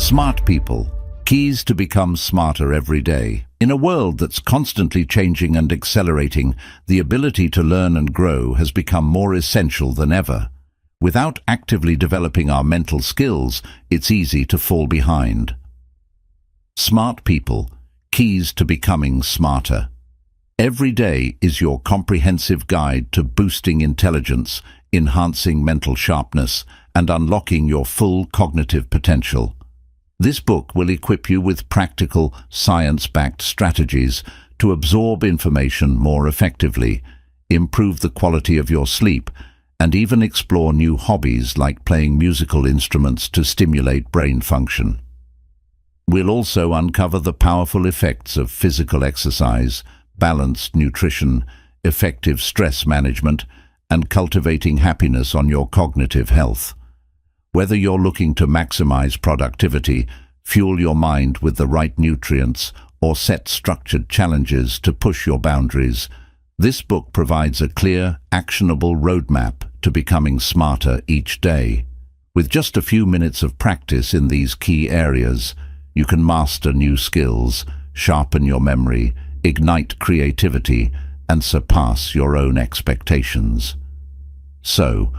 Smart people, keys to become smarter every day. In a world that's constantly changing and accelerating, the ability to learn and grow has become more essential than ever. Without actively developing our mental skills, it's easy to fall behind. Smart people, keys to becoming smarter. Every day is your comprehensive guide to boosting intelligence, enhancing mental sharpness, and unlocking your full cognitive potential. This book will equip you with practical, science-backed strategies to absorb information more effectively, improve the quality of your sleep, and even explore new hobbies like playing musical instruments to stimulate brain function. We'll also uncover the powerful effects of physical exercise, balanced nutrition, effective stress management, and cultivating happiness on your cognitive health. Whether you're looking to maximize productivity, fuel your mind with the right nutrients, or set structured challenges to push your boundaries, this book provides a clear, actionable roadmap to becoming smarter each day. With just a few minutes of practice in these key areas, you can master new skills, sharpen your memory, ignite creativity, and surpass your own expectations. So,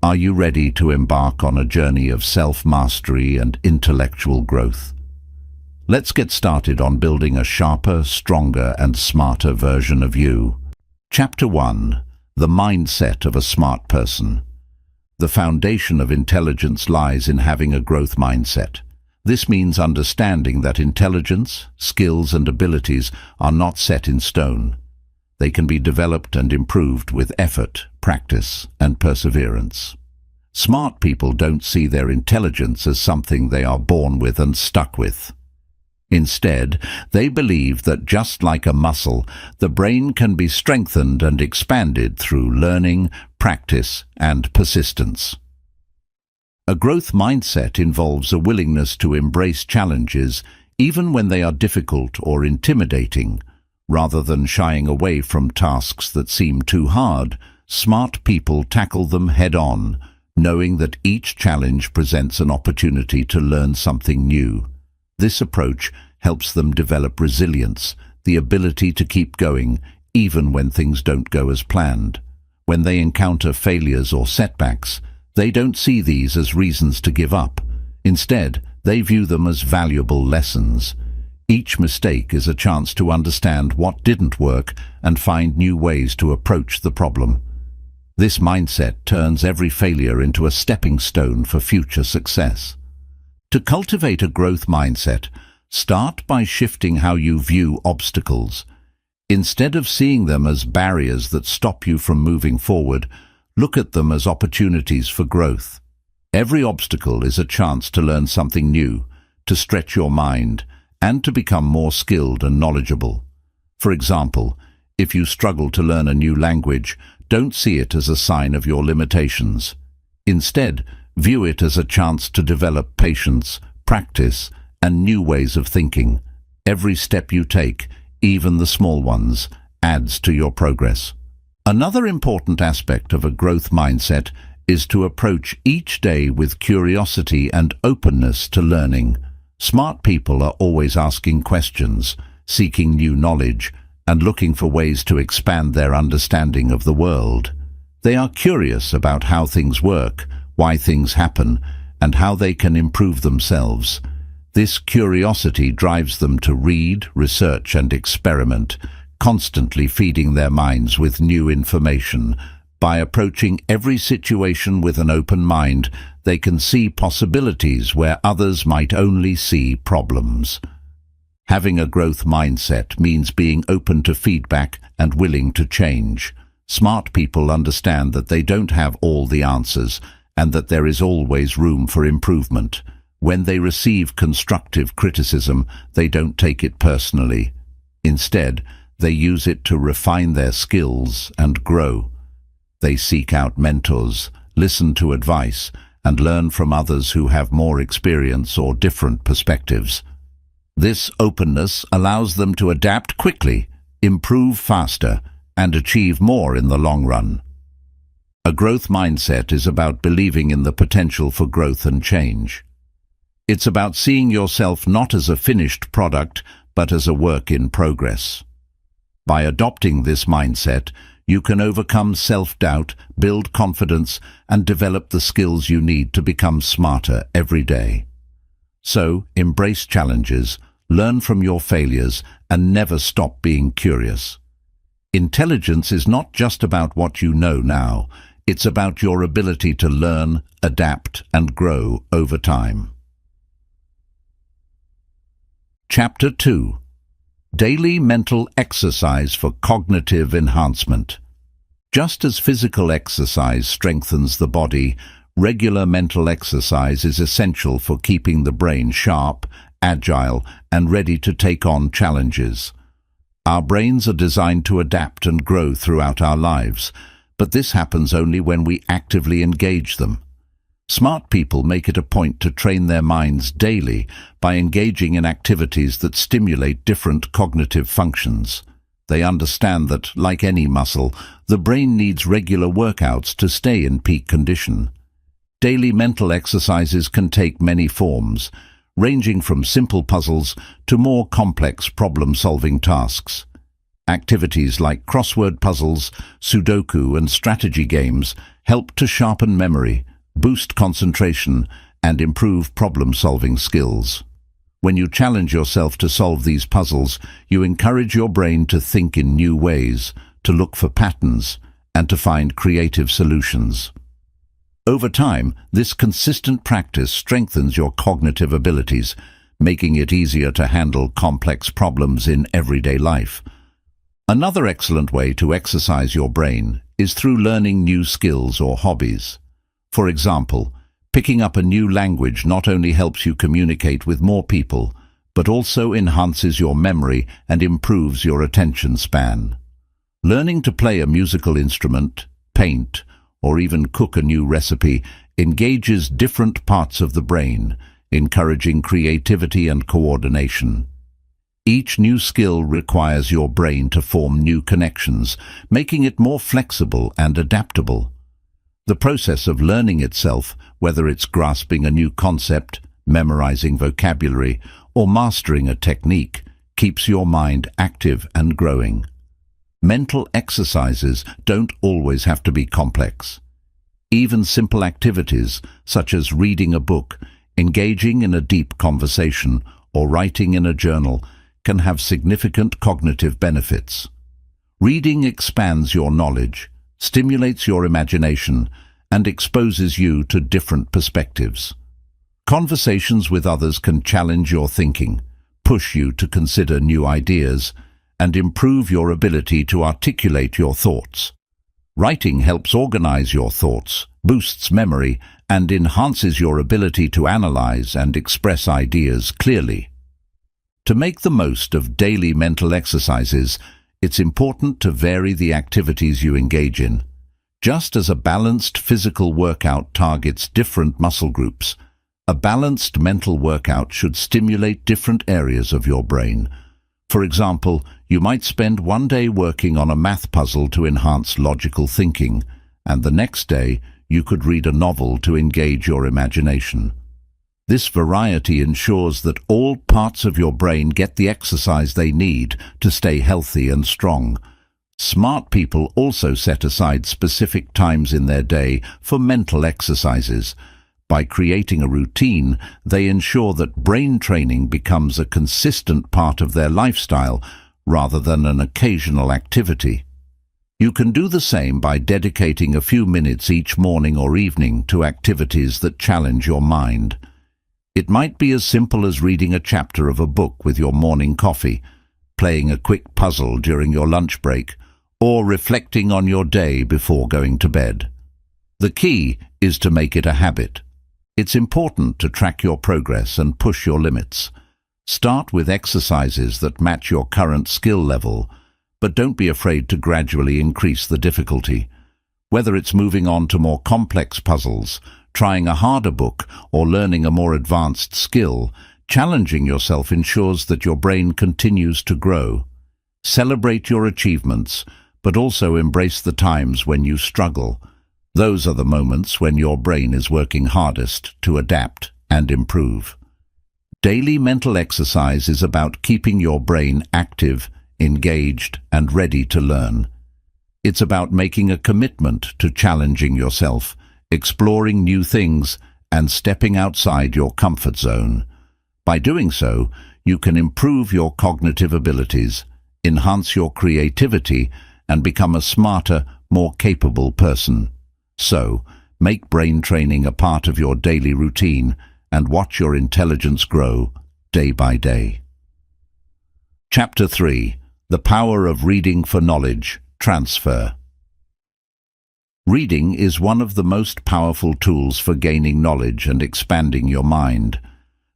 are you ready to embark on a journey of self-mastery and intellectual growth? Let's get started on building a sharper, stronger, and smarter version of you. Chapter 1. The Mindset of a Smart Person. The foundation of intelligence lies in having a growth mindset. This means understanding that intelligence, skills, and abilities are not set in stone. They can be developed and improved with effort, practice, and perseverance. Smart people don't see their intelligence as something they are born with and stuck with. Instead, they believe that just like a muscle, the brain can be strengthened and expanded through learning, practice, and persistence. A growth mindset involves a willingness to embrace challenges, even when they are difficult or intimidating. Rather than shying away from tasks that seem too hard, smart people tackle them head-on, knowing that each challenge presents an opportunity to learn something new. This approach helps them develop resilience, the ability to keep going, even when things don't go as planned. When they encounter failures or setbacks, they don't see these as reasons to give up. Instead, they view them as valuable lessons. Each mistake is a chance to understand what didn't work and find new ways to approach the problem. This mindset turns every failure into a stepping stone for future success. To cultivate a growth mindset, start by shifting how you view obstacles. Instead of seeing them as barriers that stop you from moving forward, look at them as opportunities for growth. Every obstacle is a chance to learn something new, to stretch your mind, and to become more skilled and knowledgeable. For example, if you struggle to learn a new language, don't see it as a sign of your limitations. Instead, view it as a chance to develop patience, practice, and new ways of thinking. Every step you take, even the small ones, adds to your progress. Another important aspect of a growth mindset is to approach each day with curiosity and openness to learning. Smart people are always asking questions, seeking new knowledge, and looking for ways to expand their understanding of the world. They are curious about how things work, why things happen, and how they can improve themselves. This curiosity drives them to read, research, and experiment, constantly feeding their minds with new information. By approaching every situation with an open mind, they can see possibilities where others might only see problems. Having a growth mindset means being open to feedback and willing to change. Smart people understand that they don't have all the answers and that there is always room for improvement. When they receive constructive criticism, they don't take it personally. Instead, they use it to refine their skills and grow. They seek out mentors, listen to advice, and learn from others who have more experience or different perspectives. This openness allows them to adapt quickly, improve faster, and achieve more in the long run. A growth mindset is about believing in the potential for growth and change. It's about seeing yourself not as a finished product, but as a work in progress. By adopting this mindset, you can overcome self-doubt, build confidence, and develop the skills you need to become smarter every day. So, embrace challenges, learn from your failures, and never stop being curious. Intelligence is not just about what you know now, it's about your ability to learn, adapt, and grow over time. Chapter 2. Daily Mental Exercise for Cognitive Enhancement. Just as physical exercise strengthens the body, regular mental exercise is essential for keeping the brain sharp, agile, and ready to take on challenges. Our brains are designed to adapt and grow throughout our lives, but this happens only when we actively engage them. Smart people make it a point to train their minds daily by engaging in activities that stimulate different cognitive functions. They understand that, like any muscle, the brain needs regular workouts to stay in peak condition. Daily mental exercises can take many forms, ranging from simple puzzles to more complex problem-solving tasks. Activities like crossword puzzles, Sudoku, and strategy games help to sharpen memory, boost concentration, and improve problem-solving skills. When you challenge yourself to solve these puzzles, you encourage your brain to think in new ways, to look for patterns, and to find creative solutions. Over time, this consistent practice strengthens your cognitive abilities, making it easier to handle complex problems in everyday life. Another excellent way to exercise your brain is through learning new skills or hobbies. For example, picking up a new language not only helps you communicate with more people, but also enhances your memory and improves your attention span. Learning to play a musical instrument, paint, or even cook a new recipe engages different parts of the brain, encouraging creativity and coordination. Each new skill requires your brain to form new connections, making it more flexible and adaptable. The process of learning itself, whether it's grasping a new concept, memorizing vocabulary, or mastering a technique, keeps your mind active and growing. Mental exercises don't always have to be complex. Even simple activities, such as reading a book, engaging in a deep conversation, or writing in a journal, can have significant cognitive benefits. Reading expands your knowledge, stimulates your imagination, and exposes you to different perspectives. Conversations with others can challenge your thinking, push you to consider new ideas, and improve your ability to articulate your thoughts. Writing helps organize your thoughts, boosts memory, and enhances your ability to analyze and express ideas clearly. To make the most of daily mental exercises, it's important to vary the activities you engage in. Just as a balanced physical workout targets different muscle groups, a balanced mental workout should stimulate different areas of your brain. For example, you might spend one day working on a math puzzle to enhance logical thinking, and the next day you could read a novel to engage your imagination. This variety ensures that all parts of your brain get the exercise they need to stay healthy and strong. Smart people also set aside specific times in their day for mental exercises. By creating a routine, they ensure that brain training becomes a consistent part of their lifestyle rather than an occasional activity. You can do the same by dedicating a few minutes each morning or evening to activities that challenge your mind. It might be as simple as reading a chapter of a book with your morning coffee, playing a quick puzzle during your lunch break, or reflecting on your day before going to bed. The key is to make it a habit. It's important to track your progress and push your limits. Start with exercises that match your current skill level, but don't be afraid to gradually increase the difficulty. Whether it's moving on to more complex puzzles, trying a harder book, or learning a more advanced skill, challenging yourself ensures that your brain continues to grow. Celebrate your achievements, but also embrace the times when you struggle. Those are the moments when your brain is working hardest to adapt and improve. Daily mental exercise is about keeping your brain active, engaged, and ready to learn. It's about making a commitment to challenging yourself, exploring new things, and stepping outside your comfort zone. By doing so, you can improve your cognitive abilities, enhance your creativity, and become a smarter, more capable person. So, make brain training a part of your daily routine and watch your intelligence grow day by day. Chapter 3. The Power of Reading for Knowledge Transfer. Reading is one of the most powerful tools for gaining knowledge and expanding your mind.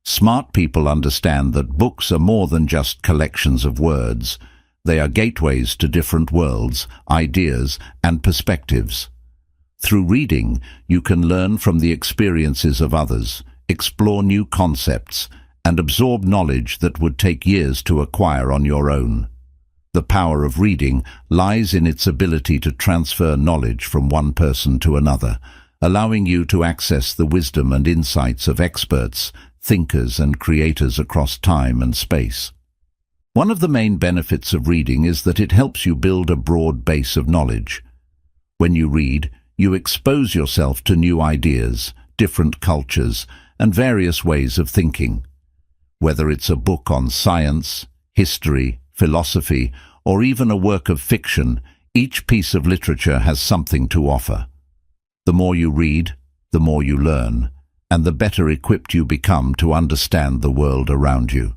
Smart people understand that books are more than just collections of words. They are gateways to different worlds, ideas, and perspectives. Through reading, you can learn from the experiences of others, explore new concepts, and absorb knowledge that would take years to acquire on your own. The power of reading lies in its ability to transfer knowledge from one person to another, allowing you to access the wisdom and insights of experts, thinkers, and creators across time and space. One of the main benefits of reading is that it helps you build a broad base of knowledge. When you read, you expose yourself to new ideas, different cultures, and various ways of thinking. Whether it's a book on science, history, philosophy, or even a work of fiction, each piece of literature has something to offer. The more you read, the more you learn, and the better equipped you become to understand the world around you.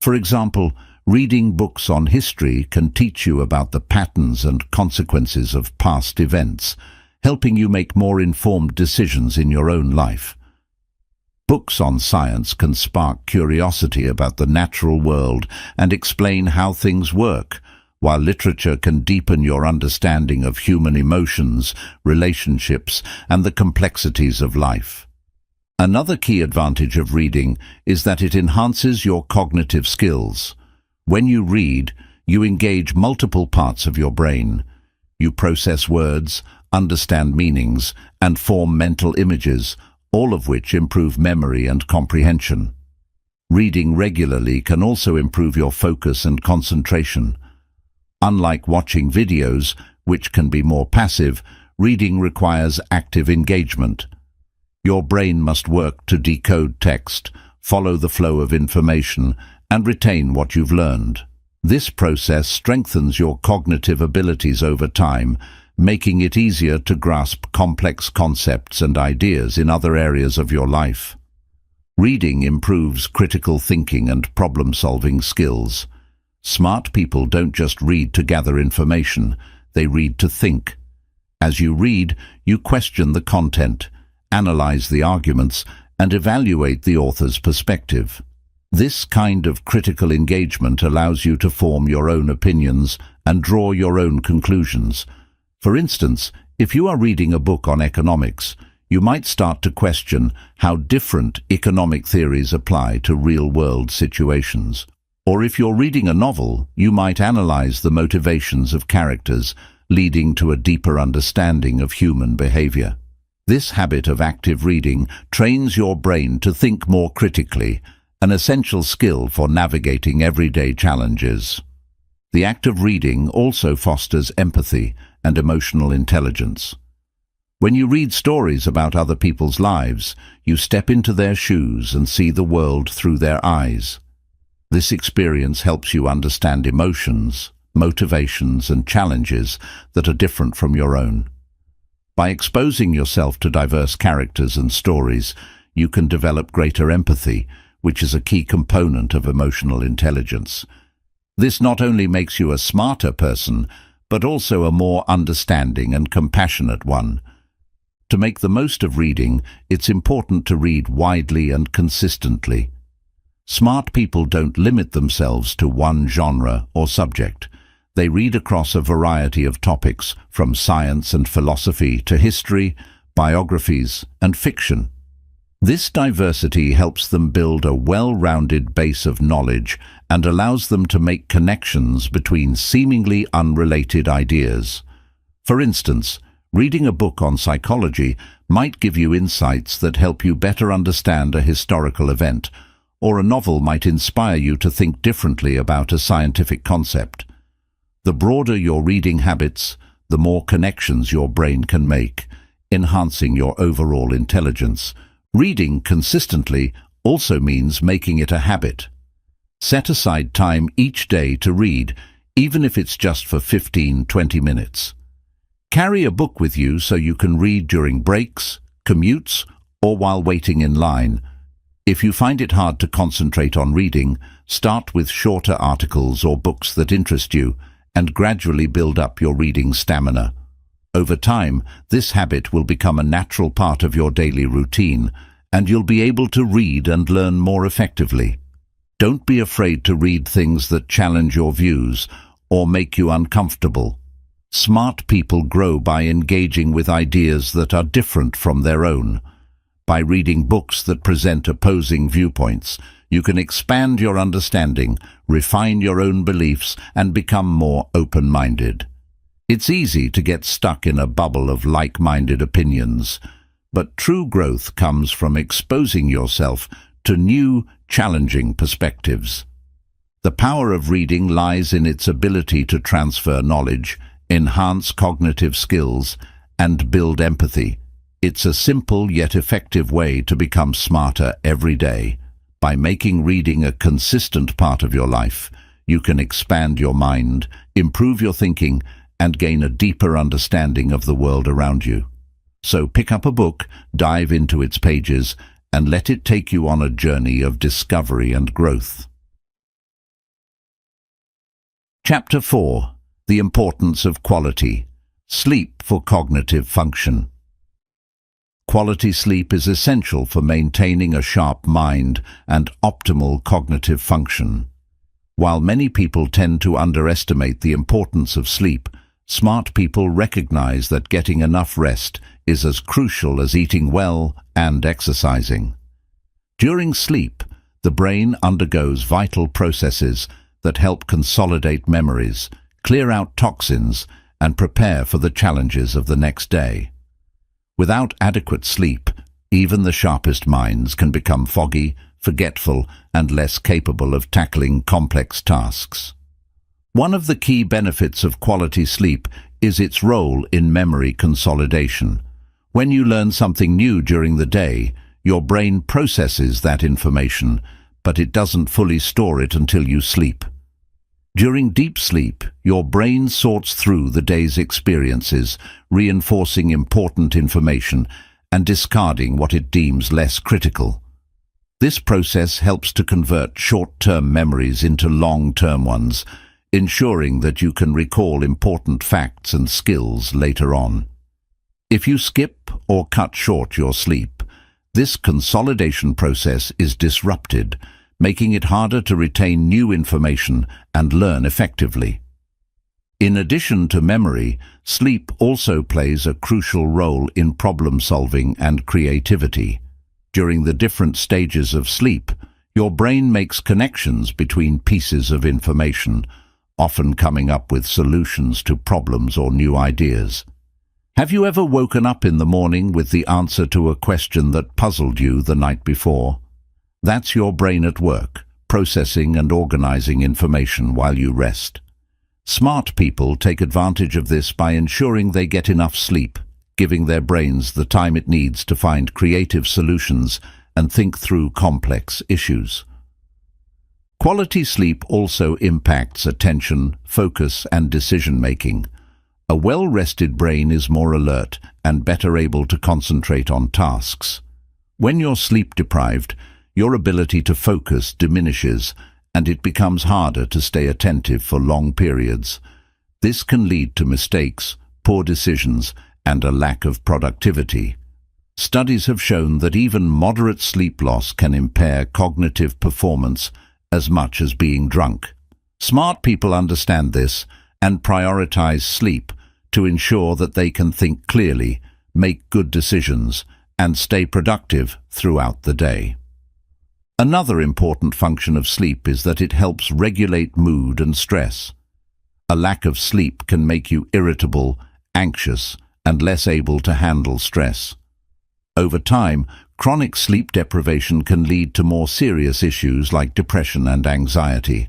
For example, reading books on history can teach you about the patterns and consequences of past events, helping you make more informed decisions in your own life. Books on science can spark curiosity about the natural world and explain how things work, while literature can deepen your understanding of human emotions, relationships, and the complexities of life. Another key advantage of reading is that it enhances your cognitive skills. When you read, you engage multiple parts of your brain. You process words, understand meanings, and form mental images, all of which improve memory and comprehension. Reading regularly can also improve your focus and concentration. Unlike watching videos, which can be more passive, reading requires active engagement. Your brain must work to decode text, follow the flow of information, and retain what you've learned. This process strengthens your cognitive abilities over time, making it easier to grasp complex concepts and ideas in other areas of your life. Reading improves critical thinking and problem-solving skills. Smart people don't just read to gather information, they read to think. As you read, you question the content, analyze the arguments, and evaluate the author's perspective. This kind of critical engagement allows you to form your own opinions and draw your own conclusions. For instance, if you are reading a book on economics, you might start to question how different economic theories apply to real-world situations. Or if you're reading a novel, you might analyze the motivations of characters, leading to a deeper understanding of human behavior. This habit of active reading trains your brain to think more critically, an essential skill for navigating everyday challenges. The act of reading also fosters empathy and emotional intelligence. When you read stories about other people's lives, you step into their shoes and see the world through their eyes. This experience helps you understand emotions, motivations, and challenges that are different from your own. By exposing yourself to diverse characters and stories, you can develop greater empathy, which is a key component of emotional intelligence. This not only makes you a smarter person, but also a more understanding and compassionate one. To make the most of reading, it's important to read widely and consistently. Smart people don't limit themselves to one genre or subject. They read across a variety of topics, from science and philosophy to history, biographies, and fiction. This diversity helps them build a well-rounded base of knowledge and allows them to make connections between seemingly unrelated ideas. For instance, reading a book on psychology might give you insights that help you better understand a historical event, or a novel might inspire you to think differently about a scientific concept. The broader your reading habits, the more connections your brain can make, enhancing your overall intelligence. Reading consistently also means making it a habit. Set aside time each day to read, even if it's just for 15-20 minutes. Carry a book with you so you can read during breaks, commutes, or while waiting in line. If you find it hard to concentrate on reading, start with shorter articles or books that interest you, and gradually build up your reading stamina. Over time, this habit will become a natural part of your daily routine, and you'll be able to read and learn more effectively. Don't be afraid to read things that challenge your views or make you uncomfortable. Smart people grow by engaging with ideas that are different from their own. By reading books that present opposing viewpoints, you can expand your understanding, refine your own beliefs, and become more open-minded. It's easy to get stuck in a bubble of like-minded opinions, but true growth comes from exposing yourself to new, challenging perspectives. The power of reading lies in its ability to transfer knowledge, enhance cognitive skills, and build empathy. It's a simple yet effective way to become smarter every day. By making reading a consistent part of your life, you can expand your mind, improve your thinking, and gain a deeper understanding of the world around you. So pick up a book, dive into its pages, and let it take you on a journey of discovery and growth. Chapter 4. The Importance of Quality. Sleep for Cognitive Function. Quality sleep is essential for maintaining a sharp mind and optimal cognitive function. While many people tend to underestimate the importance of sleep, smart people recognize that getting enough rest is as crucial as eating well and exercising. During sleep, the brain undergoes vital processes that help consolidate memories, clear out toxins, and prepare for the challenges of the next day. Without adequate sleep, even the sharpest minds can become foggy, forgetful, and less capable of tackling complex tasks. One of the key benefits of quality sleep is its role in memory consolidation. When you learn something new during the day, your brain processes that information, but it doesn't fully store it until you sleep. During deep sleep, your brain sorts through the day's experiences, reinforcing important information and discarding what it deems less critical. This process helps to convert short-term memories into long-term ones, ensuring that you can recall important facts and skills later on. If you skip or cut short your sleep, this consolidation process is disrupted, making it harder to retain new information and learn effectively. In addition to memory, sleep also plays a crucial role in problem-solving and creativity. During the different stages of sleep, your brain makes connections between pieces of information, often coming up with solutions to problems or new ideas. Have you ever woken up in the morning with the answer to a question that puzzled you the night before? That's your brain at work, processing and organizing information while you rest. Smart people take advantage of this by ensuring they get enough sleep, giving their brains the time it needs to find creative solutions and think through complex issues. Quality sleep also impacts attention, focus, and decision-making. A well-rested brain is more alert and better able to concentrate on tasks. When you're sleep-deprived, your ability to focus diminishes, and it becomes harder to stay attentive for long periods. This can lead to mistakes, poor decisions, and a lack of productivity. Studies have shown that even moderate sleep loss can impair cognitive performance as much as being drunk. Smart people understand this and prioritize sleep to ensure that they can think clearly, make good decisions, and stay productive throughout the day. Another important function of sleep is that it helps regulate mood and stress. A lack of sleep can make you irritable, anxious, and less able to handle stress. Over time, chronic sleep deprivation can lead to more serious issues like depression and anxiety.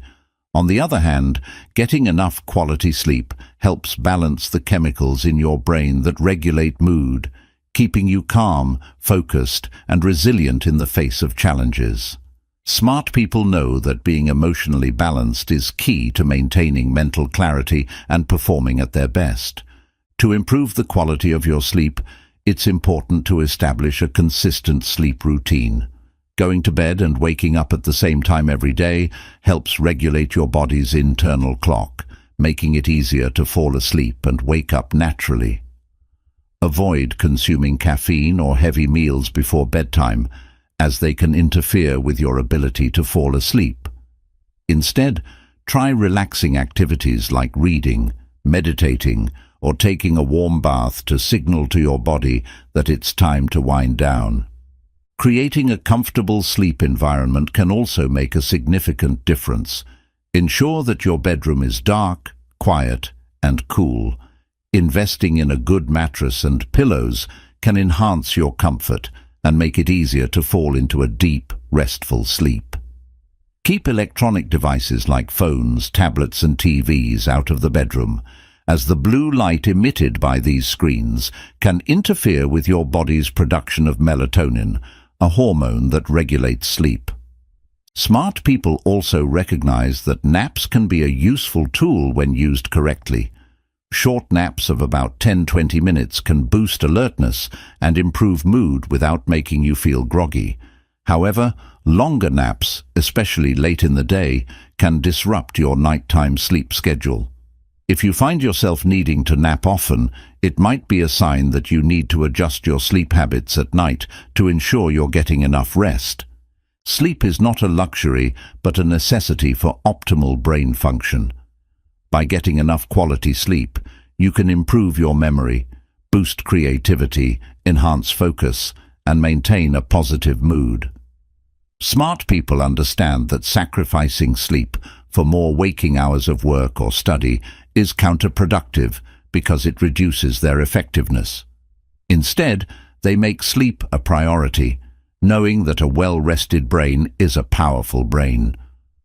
On the other hand, getting enough quality sleep helps balance the chemicals in your brain that regulate mood, keeping you calm, focused, and resilient in the face of challenges. Smart people know that being emotionally balanced is key to maintaining mental clarity and performing at their best. To improve the quality of your sleep, it's important to establish a consistent sleep routine. Going to bed and waking up at the same time every day helps regulate your body's internal clock, making it easier to fall asleep and wake up naturally. Avoid consuming caffeine or heavy meals before bedtime, as they can interfere with your ability to fall asleep. Instead, try relaxing activities like reading, meditating, or taking a warm bath to signal to your body that it's time to wind down. Creating a comfortable sleep environment can also make a significant difference. Ensure that your bedroom is dark, quiet, and cool. Investing in a good mattress and pillows can enhance your comfort and make it easier to fall into a deep, restful sleep. Keep electronic devices like phones, tablets, and TVs out of the bedroom, as the blue light emitted by these screens can interfere with your body's production of melatonin, a hormone that regulates sleep. Smart people also recognize that naps can be a useful tool when used correctly. Short naps of about 10-20 minutes can boost alertness and improve mood without making you feel groggy. However, longer naps, especially late in the day, can disrupt your nighttime sleep schedule. If you find yourself needing to nap often, it might be a sign that you need to adjust your sleep habits at night to ensure you're getting enough rest. Sleep is not a luxury, but a necessity for optimal brain function. By getting enough quality sleep, you can improve your memory, boost creativity, enhance focus, and maintain a positive mood. Smart people understand that sacrificing sleep for more waking hours of work or study is counterproductive because it reduces their effectiveness. Instead, they make sleep a priority, knowing that a well-rested brain is a powerful brain.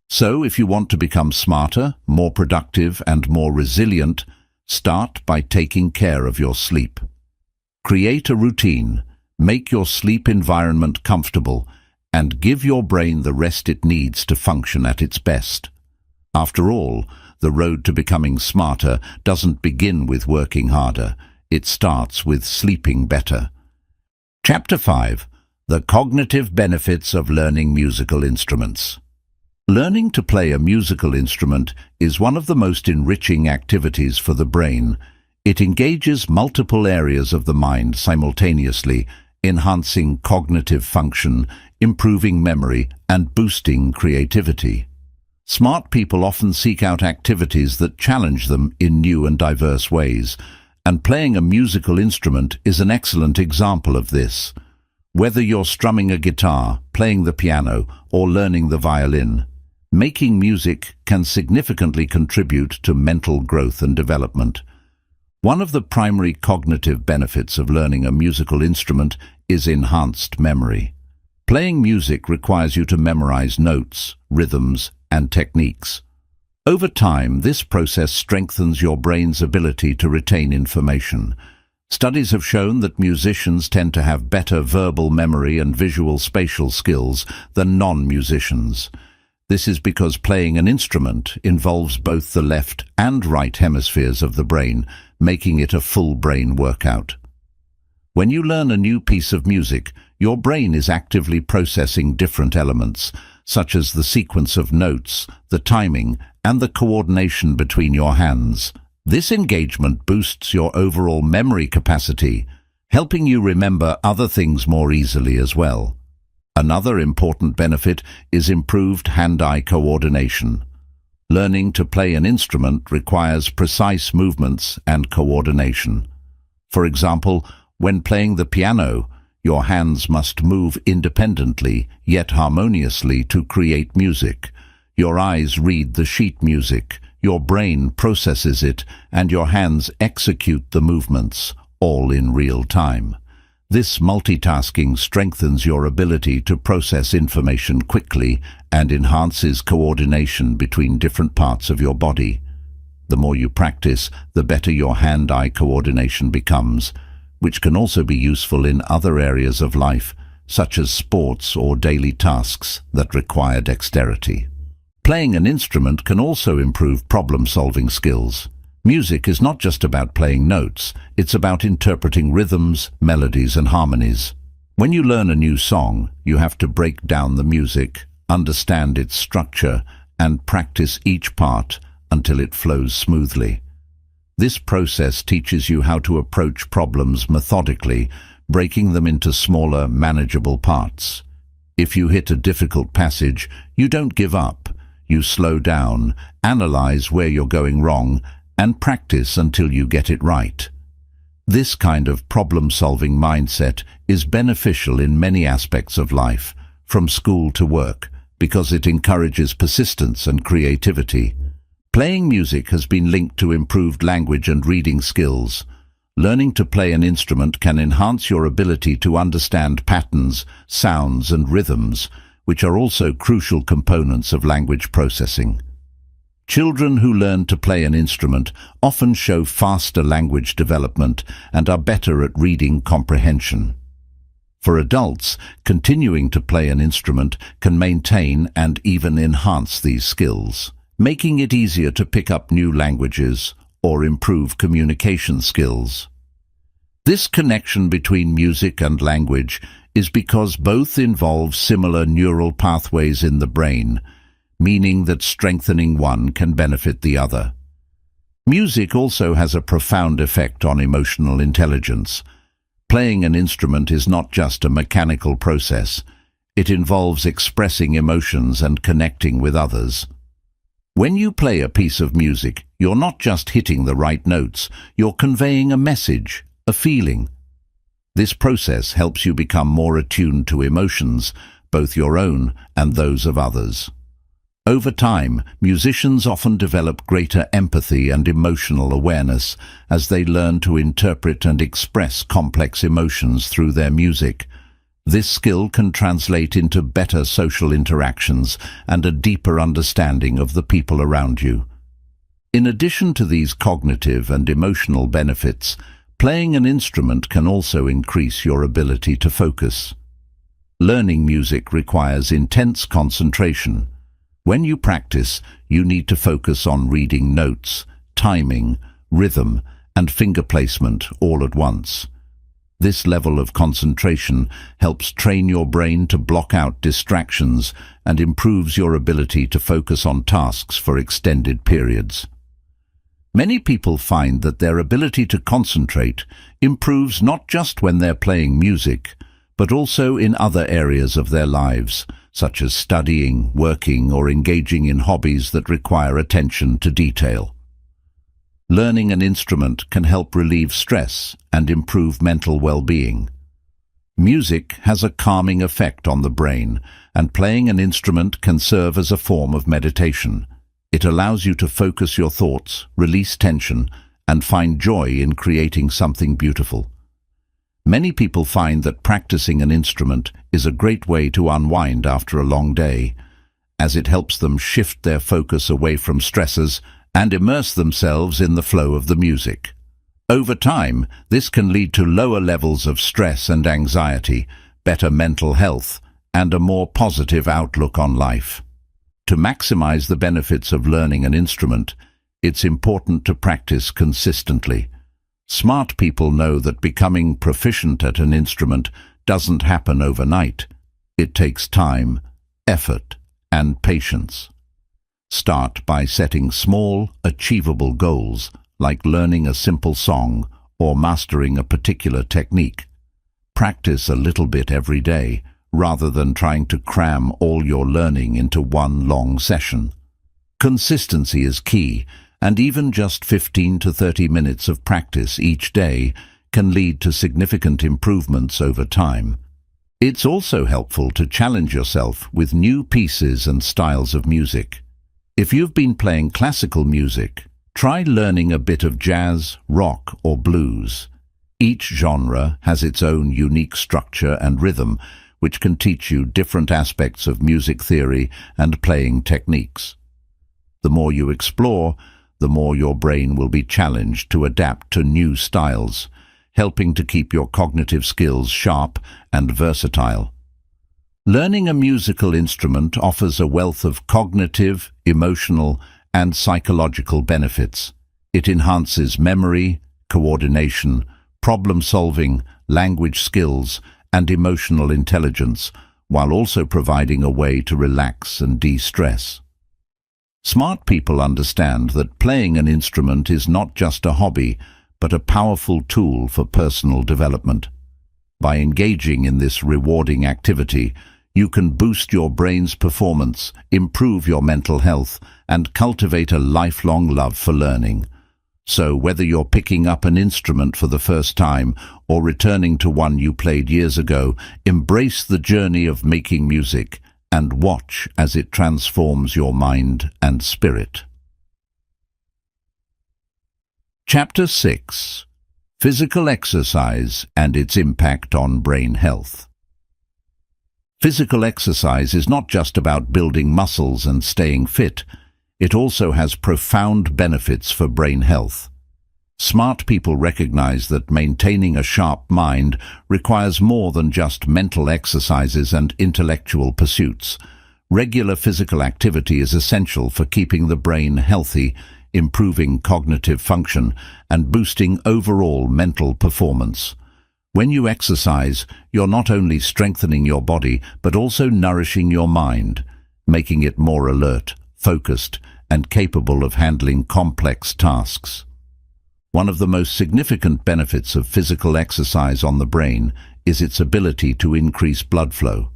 So, if you want to become smarter, more productive, and more resilient, start by taking care of your sleep. Create a routine, make your sleep environment comfortable, and give your brain the rest it needs to function at its best. After all, the road to becoming smarter doesn't begin with working harder. It starts with sleeping better. Chapter 5. The Cognitive Benefits of Learning Musical Instruments. Learning to play a musical instrument is one of the most enriching activities for the brain. It engages multiple areas of the mind simultaneously, enhancing cognitive function, improving memory, and boosting creativity. Smart people often seek out activities that challenge them in new and diverse ways, and playing a musical instrument is an excellent example of this. Whether you're strumming a guitar, playing the piano, or learning the violin, making music can significantly contribute to mental growth and development. One of the primary cognitive benefits of learning a musical instrument is enhanced memory. Playing music requires you to memorize notes, rhythms, and techniques. Over time, this process strengthens your brain's ability to retain information. Studies have shown that musicians tend to have better verbal memory and visual spatial skills than non-musicians. This is because playing an instrument involves both the left and right hemispheres of the brain, making it a full brain workout. When you learn a new piece of music, your brain is actively processing different elements, such as the sequence of notes, the timing, and the coordination between your hands. This engagement boosts your overall memory capacity, helping you remember other things more easily as well. Another important benefit is improved hand-eye coordination. Learning to play an instrument requires precise movements and coordination. For example, when playing the piano, your hands must move independently yet harmoniously to create music. Your eyes read the sheet music, your brain processes it, and your hands execute the movements, all in real time. This multitasking strengthens your ability to process information quickly and enhances coordination between different parts of your body. The more you practice, the better your hand-eye coordination becomes, which can also be useful in other areas of life, such as sports or daily tasks that require dexterity. Playing an instrument can also improve problem-solving skills. Music is not just about playing notes, it's about interpreting rhythms, melodies, and harmonies. When you learn a new song, you have to break down the music, understand its structure, and practice each part until it flows smoothly. This process teaches you how to approach problems methodically, breaking them into smaller, manageable parts. If you hit a difficult passage, you don't give up. You slow down, analyze where you're going wrong, and practice until you get it right. This kind of problem-solving mindset is beneficial in many aspects of life, from school to work, because it encourages persistence and creativity. Playing music has been linked to improved language and reading skills. Learning to play an instrument can enhance your ability to understand patterns, sounds, and rhythms, which are also crucial components of language processing. Children who learn to play an instrument often show faster language development and are better at reading comprehension. For adults, continuing to play an instrument can maintain and even enhance these skills, making it easier to pick up new languages or improve communication skills. This connection between music and language is because both involve similar neural pathways in the brain, meaning that strengthening one can benefit the other. Music also has a profound effect on emotional intelligence. Playing an instrument is not just a mechanical process. It involves expressing emotions and connecting with others. When you play a piece of music, you're not just hitting the right notes, you're conveying a message, a feeling. This process helps you become more attuned to emotions, both your own and those of others. Over time, musicians often develop greater empathy and emotional awareness as they learn to interpret and express complex emotions through their music. This skill can translate into better social interactions and a deeper understanding of the people around you. In addition to these cognitive and emotional benefits, playing an instrument can also increase your ability to focus. Learning music requires intense concentration. When you practice, you need to focus on reading notes, timing, rhythm, and finger placement all at once. This level of concentration helps train your brain to block out distractions and improves your ability to focus on tasks for extended periods. Many people find that their ability to concentrate improves not just when they're playing music, but also in other areas of their lives, such as studying, working, or engaging in hobbies that require attention to detail. Learning an instrument can help relieve stress and improve mental well-being. Music has a calming effect on the brain, and playing an instrument can serve as a form of meditation. It allows you to focus your thoughts, release tension, and find joy in creating something beautiful. Many people find that practicing an instrument is a great way to unwind after a long day, as it helps them shift their focus away from stresses and immerse themselves in the flow of the music. Over time, this can lead to lower levels of stress and anxiety, better mental health, and a more positive outlook on life. To maximize the benefits of learning an instrument, it's important to practice consistently. Smart people know that becoming proficient at an instrument doesn't happen overnight. It takes time, effort, and patience. Start by setting small, achievable goals, like learning a simple song or mastering a particular technique. Practice a little bit every day, rather than trying to cram all your learning into one long session. Consistency is key, and even just 15 to 30 minutes of practice each day can lead to significant improvements over time. It's also helpful to challenge yourself with new pieces and styles of music. If you've been playing classical music, try learning a bit of jazz, rock, or blues. Each genre has its own unique structure and rhythm, which can teach you different aspects of music theory and playing techniques. The more you explore, the more your brain will be challenged to adapt to new styles, helping to keep your cognitive skills sharp and versatile. Learning a musical instrument offers a wealth of cognitive, emotional, and psychological benefits. It enhances memory, coordination, problem-solving, language skills, and emotional intelligence, while also providing a way to relax and de-stress. Smart people understand that playing an instrument is not just a hobby, but a powerful tool for personal development. By engaging in this rewarding activity, you can boost your brain's performance, improve your mental health, and cultivate a lifelong love for learning. So whether you're picking up an instrument for the first time or returning to one you played years ago, embrace the journey of making music and watch as it transforms your mind and spirit. Chapter 6: Physical Exercise and its Impact on Brain Health. Physical exercise is not just about building muscles and staying fit. It also has profound benefits for brain health. Smart people recognize that maintaining a sharp mind requires more than just mental exercises and intellectual pursuits. Regular physical activity is essential for keeping the brain healthy, improving cognitive function, and boosting overall mental performance. When you exercise, you're not only strengthening your body, but also nourishing your mind, making it more alert, focused, and capable of handling complex tasks. One of the most significant benefits of physical exercise on the brain is its ability to increase blood flow.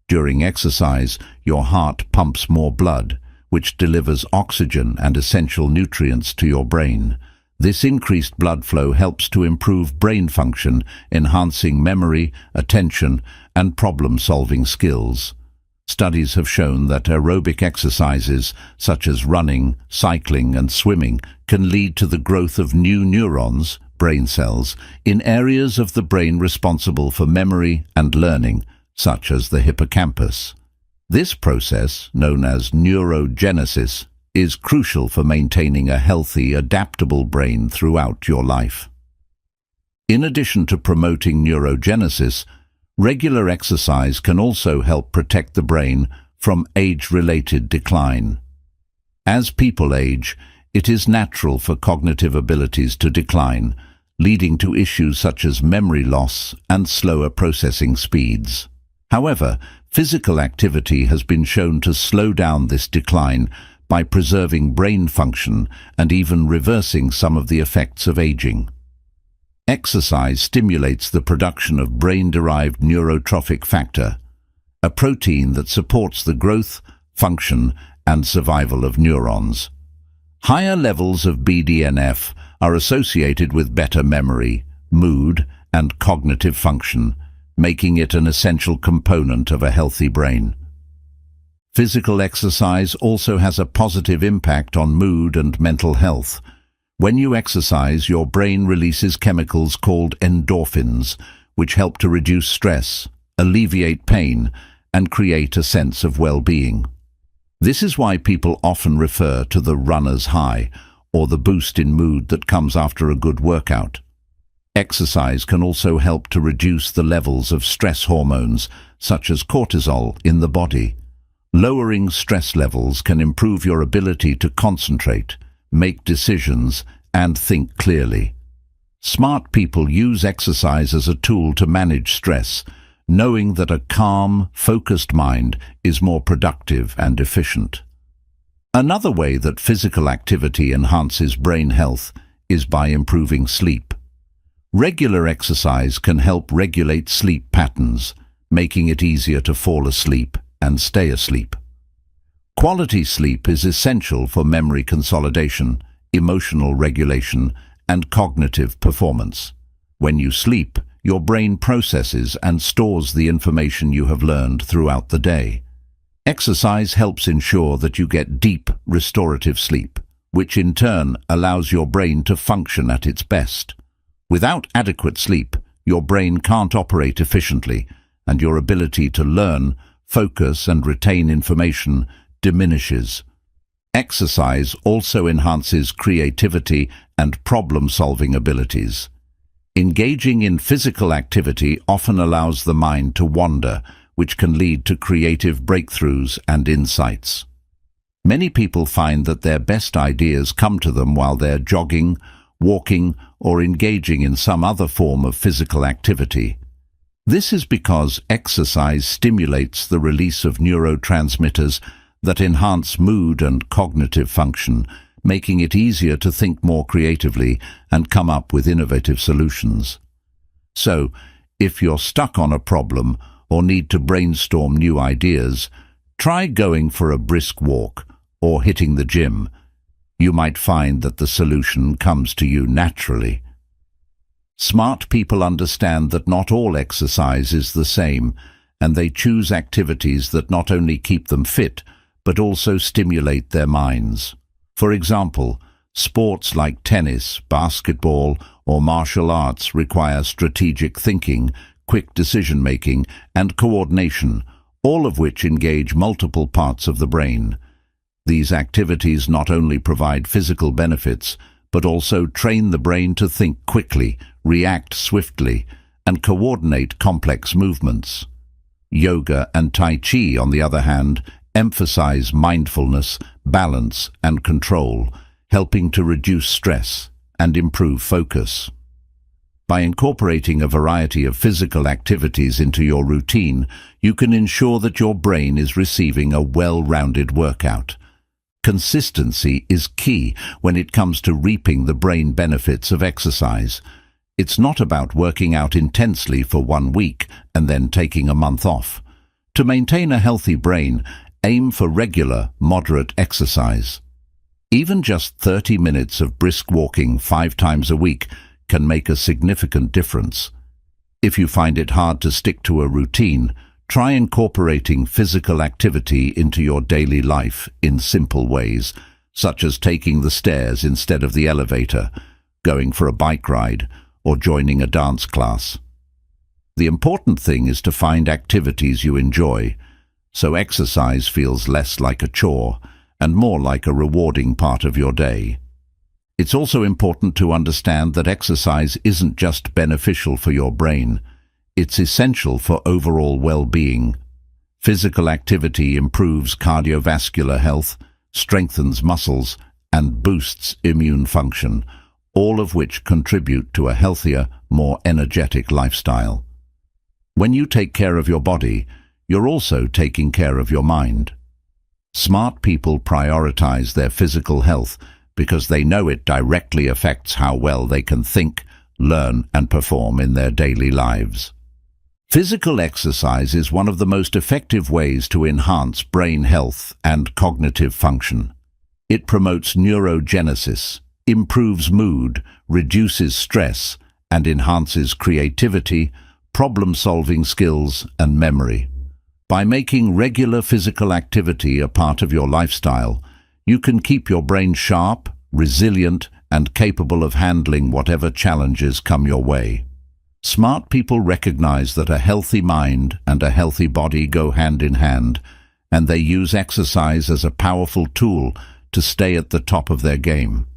During exercise, your heart pumps more blood, which delivers oxygen and essential nutrients to your brain. This increased blood flow helps to improve brain function, enhancing memory, attention, and problem-solving skills. Studies have shown that aerobic exercises, such as running, cycling, and swimming, can lead to the growth of new neurons, brain cells, in areas of the brain responsible for memory and learning, such as the hippocampus. This process, known as neurogenesis, is crucial for maintaining a healthy, adaptable brain throughout your life. In addition to promoting neurogenesis, regular exercise can also help protect the brain from age-related decline. As people age, it is natural for cognitive abilities to decline, leading to issues such as memory loss and slower processing speeds. However, physical activity has been shown to slow down this decline by preserving brain function and even reversing some of the effects of aging. Exercise stimulates the production of brain-derived neurotrophic factor, a protein that supports the growth, function, and survival of neurons. Higher levels of BDNF are associated with better memory, mood, and cognitive function, making it an essential component of a healthy brain. Physical exercise also has a positive impact on mood and mental health. When you exercise, your brain releases chemicals called endorphins, which help to reduce stress, alleviate pain, and create a sense of well-being. This is why people often refer to the runner's high, or the boost in mood that comes after a good workout. Exercise can also help to reduce the levels of stress hormones, such as cortisol, in the body. Lowering stress levels can improve your ability to concentrate, make decisions, and think clearly. Smart people use exercise as a tool to manage stress, knowing that a calm, focused mind is more productive and efficient. Another way that physical activity enhances brain health is by improving sleep. Regular exercise can help regulate sleep patterns, making it easier to fall asleep and stay asleep. Quality sleep is essential for memory consolidation, emotional regulation, and cognitive performance. When you sleep, your brain processes and stores the information you have learned throughout the day. Exercise helps ensure that you get deep, restorative sleep, which in turn allows your brain to function at its best. Without adequate sleep, your brain can't operate efficiently, and your ability to learn, focus, and retain information diminishes. Exercise also enhances creativity and problem-solving abilities. Engaging in physical activity often allows the mind to wander, which can lead to creative breakthroughs and insights. Many people find that their best ideas come to them while they're jogging, walking, or engaging in some other form of physical activity. This is because exercise stimulates the release of neurotransmitters that enhance mood and cognitive function, making it easier to think more creatively and come up with innovative solutions. So, if you're stuck on a problem or need to brainstorm new ideas, try going for a brisk walk or hitting the gym. You might find that the solution comes to you naturally. Smart people understand that not all exercise is the same, and they choose activities that not only keep them fit, but also stimulate their minds. For example, sports like tennis, basketball, or martial arts require strategic thinking, quick decision-making, and coordination, all of which engage multiple parts of the brain. These activities not only provide physical benefits, but also train the brain to think quickly, react swiftly, and coordinate complex movements. Yoga and Tai Chi, on the other hand, emphasize mindfulness, balance, and control, helping to reduce stress and improve focus. By incorporating a variety of physical activities into your routine, you can ensure that your brain is receiving a well-rounded workout. Consistency is key when it comes to reaping the brain benefits of exercise. It's not about working out intensely for 1 week and then taking a month off. To maintain a healthy brain, aim for regular, moderate exercise. Even just 30 minutes of brisk walking 5 times a week can make a significant difference. If you find it hard to stick to a routine, try incorporating physical activity into your daily life in simple ways, such as taking the stairs instead of the elevator, going for a bike ride, or joining a dance class. The important thing is to find activities you enjoy, so exercise feels less like a chore and more like a rewarding part of your day. It's also important to understand that exercise isn't just beneficial for your brain. It's essential for overall well-being. Physical activity improves cardiovascular health, strengthens muscles, and boosts immune function, all of which contribute to a healthier, more energetic lifestyle. When you take care of your body, you're also taking care of your mind. Smart people prioritize their physical health because they know it directly affects how well they can think, learn, and perform in their daily lives. Physical exercise is one of the most effective ways to enhance brain health and cognitive function. It promotes neurogenesis, improves mood, reduces stress, and enhances creativity, problem-solving skills, and memory. By making regular physical activity a part of your lifestyle, you can keep your brain sharp, resilient, and capable of handling whatever challenges come your way. Smart people recognize that a healthy mind and a healthy body go hand in hand, and they use exercise as a powerful tool to stay at the top of their game.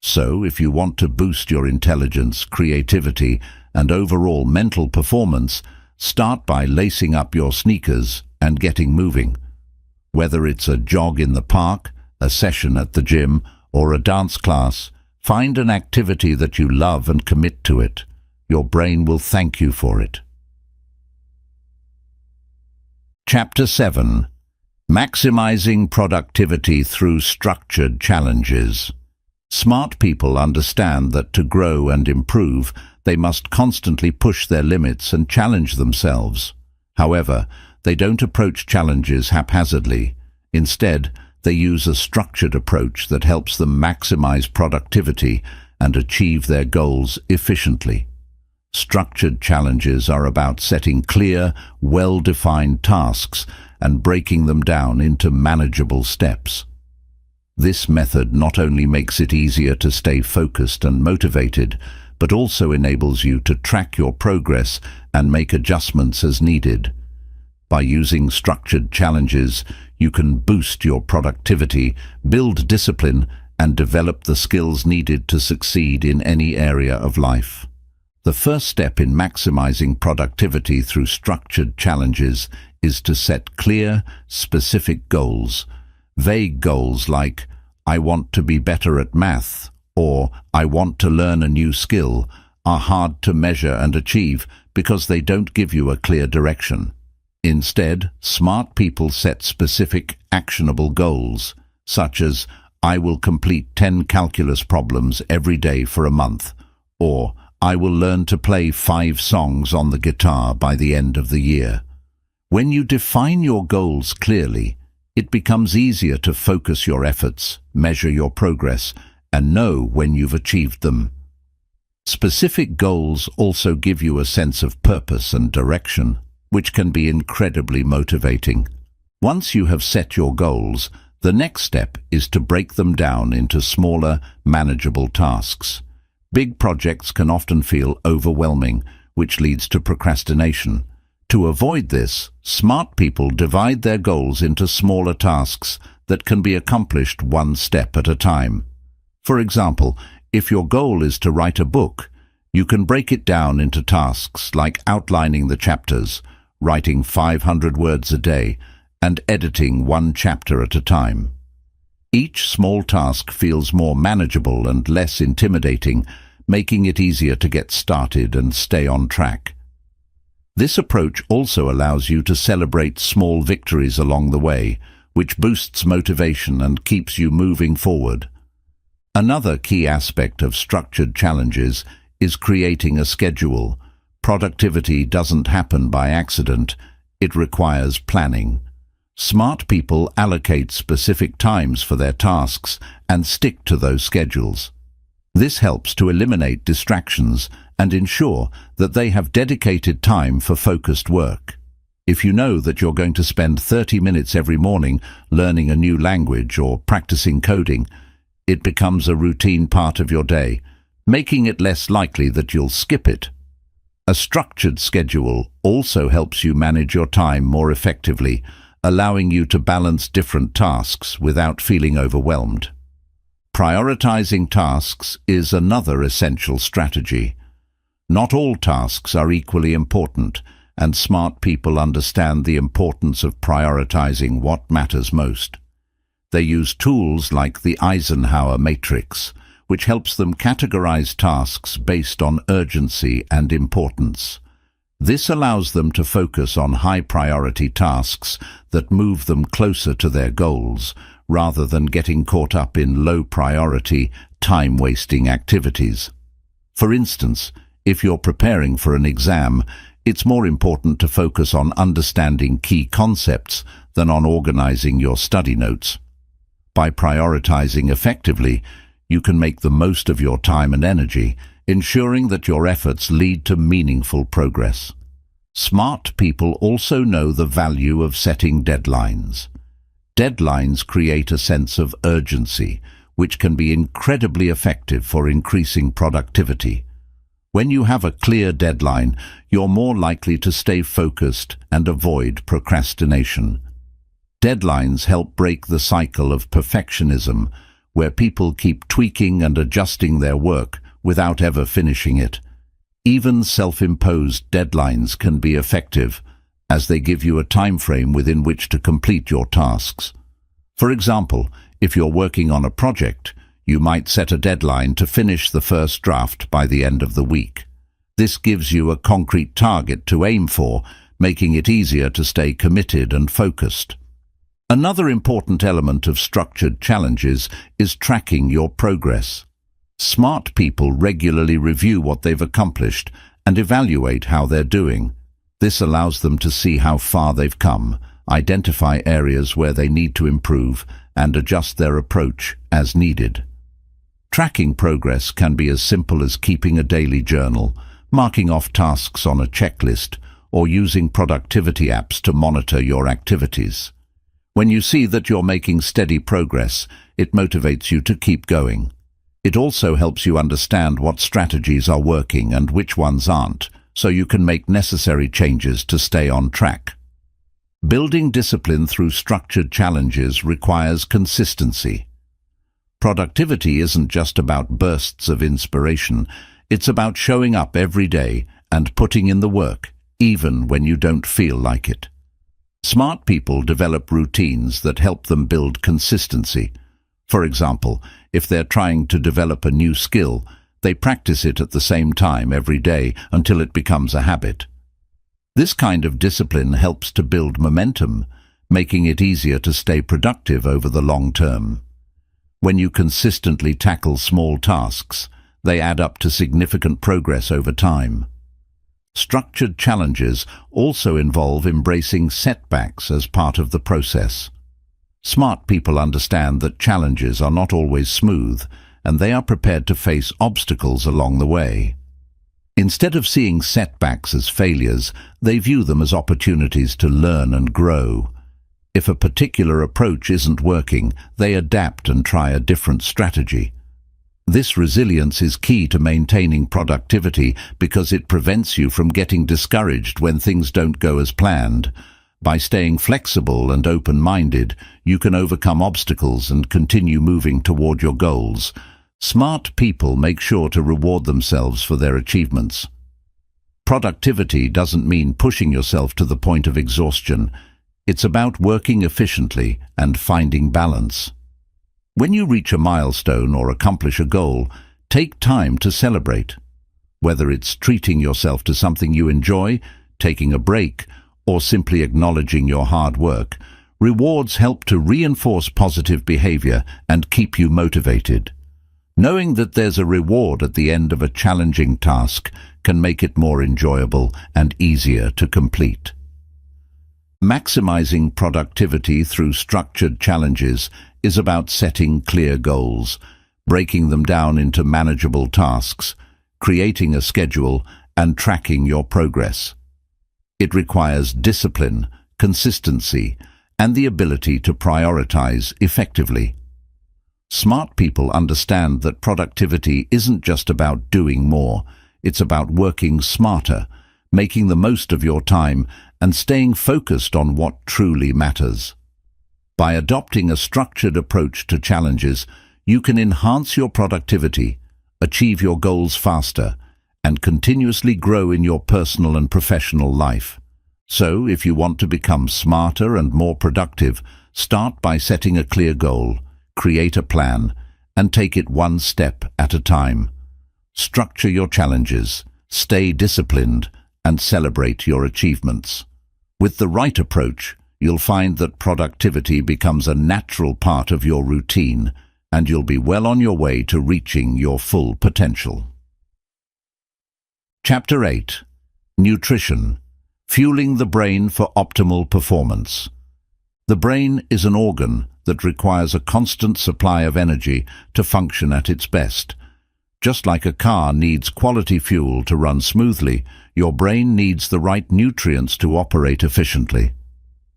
So, if you want to boost your intelligence, creativity, and overall mental performance, start by lacing up your sneakers and getting moving. Whether it's a jog in the park, a session at the gym, or a dance class, find an activity that you love and commit to it. Your brain will thank you for it. Chapter 7. Maximizing productivity through structured challenges. Smart people understand that to grow and improve, they must constantly push their limits and challenge themselves. However, they don't approach challenges haphazardly. Instead, they use a structured approach that helps them maximize productivity and achieve their goals efficiently. Structured challenges are about setting clear, well-defined tasks and breaking them down into manageable steps. This method not only makes it easier to stay focused and motivated, but also enables you to track your progress and make adjustments as needed. By using structured challenges, you can boost your productivity, build discipline, and develop the skills needed to succeed in any area of life. The first step in maximizing productivity through structured challenges is to set clear, specific goals. Vague goals like, "I want to be better at math," or "I want to learn a new skill," are hard to measure and achieve because they don't give you a clear direction. Instead, smart people set specific, actionable goals, such as, "I will complete 10 calculus problems every day for a month," or "I will learn to play 5 songs on the guitar by the end of the year." When you define your goals clearly, it becomes easier to focus your efforts, measure your progress, and know when you've achieved them. Specific goals also give you a sense of purpose and direction, which can be incredibly motivating. Once you have set your goals, the next step is to break them down into smaller, manageable tasks. Big projects can often feel overwhelming, which leads to procrastination. To avoid this, smart people divide their goals into smaller tasks that can be accomplished one step at a time. For example, if your goal is to write a book, you can break it down into tasks like outlining the chapters, writing 500 words a day, and editing one chapter at a time. Each small task feels more manageable and less intimidating, making it easier to get started and stay on track. This approach also allows you to celebrate small victories along the way, which boosts motivation and keeps you moving forward. Another key aspect of structured challenges is creating a schedule. Productivity doesn't happen by accident, it requires planning. Smart people allocate specific times for their tasks and stick to those schedules. This helps to eliminate distractions and ensure that they have dedicated time for focused work. If you know that you're going to spend 30 minutes every morning learning a new language or practicing coding, it becomes a routine part of your day, making it less likely that you'll skip it. A structured schedule also helps you manage your time more effectively, allowing you to balance different tasks without feeling overwhelmed. Prioritizing tasks is another essential strategy. Not all tasks are equally important, and smart people understand the importance of prioritizing what matters most. They use tools like the Eisenhower matrix, which helps them categorize tasks based on urgency and importance. This allows them to focus on high-priority tasks that move them closer to their goals, rather than getting caught up in low-priority, time-wasting activities. For instance, if you're preparing for an exam, it's more important to focus on understanding key concepts than on organizing your study notes. By prioritizing effectively, you can make the most of your time and energy, ensuring that your efforts lead to meaningful progress. Smart people also know the value of setting deadlines. Deadlines create a sense of urgency, which can be incredibly effective for increasing productivity. When you have a clear deadline, you're more likely to stay focused and avoid procrastination. Deadlines help break the cycle of perfectionism, where people keep tweaking and adjusting their work without ever finishing it. Even self-imposed deadlines can be effective, as they give you a time frame within which to complete your tasks. For example, if you're working on a project, you might set a deadline to finish the first draft by the end of the week. This gives you a concrete target to aim for, making it easier to stay committed and focused. Another important element of structured challenges is tracking your progress. Smart people regularly review what they've accomplished and evaluate how they're doing. This allows them to see how far they've come, identify areas where they need to improve, and adjust their approach as needed. Tracking progress can be as simple as keeping a daily journal, marking off tasks on a checklist, or using productivity apps to monitor your activities. When you see that you're making steady progress, it motivates you to keep going. It also helps you understand what strategies are working and which ones aren't, so you can make necessary changes to stay on track. Building discipline through structured challenges requires consistency. Productivity isn't just about bursts of inspiration, it's about showing up every day and putting in the work, even when you don't feel like it. Smart people develop routines that help them build consistency. For example, if they're trying to develop a new skill, they practice it at the same time every day until it becomes a habit. This kind of discipline helps to build momentum, making it easier to stay productive over the long term. When you consistently tackle small tasks, they add up to significant progress over time. Structured challenges also involve embracing setbacks as part of the process. Smart people understand that challenges are not always smooth, and they are prepared to face obstacles along the way. Instead of seeing setbacks as failures, they view them as opportunities to learn and grow. If a particular approach isn't working, they adapt and try a different strategy. This resilience is key to maintaining productivity because it prevents you from getting discouraged when things don't go as planned. By staying flexible and open-minded, you can overcome obstacles and continue moving toward your goals. Smart people make sure to reward themselves for their achievements. Productivity doesn't mean pushing yourself to the point of exhaustion. It's about working efficiently and finding balance. When you reach a milestone or accomplish a goal, take time to celebrate. Whether it's treating yourself to something you enjoy, taking a break, or simply acknowledging your hard work, rewards help to reinforce positive behavior and keep you motivated. Knowing that there's a reward at the end of a challenging task can make it more enjoyable and easier to complete. Maximizing productivity through structured challenges is about setting clear goals, breaking them down into manageable tasks, creating a schedule, and tracking your progress. It requires discipline, consistency, and the ability to prioritize effectively. Smart people understand that productivity isn't just about doing more, it's about working smarter, making the most of your time, and staying focused on what truly matters. By adopting a structured approach to challenges, you can enhance your productivity, achieve your goals faster, and continuously grow in your personal and professional life. So, if you want to become smarter and more productive, start by setting a clear goal, create a plan, and take it one step at a time. Structure your challenges, stay disciplined, and celebrate your achievements. With the right approach, you'll find that productivity becomes a natural part of your routine, and you'll be well on your way to reaching your full potential. Chapter 8. Nutrition. Fueling the brain for optimal performance. The brain is an organ that requires a constant supply of energy to function at its best. Just like a car needs quality fuel to run smoothly, your brain needs the right nutrients to operate efficiently.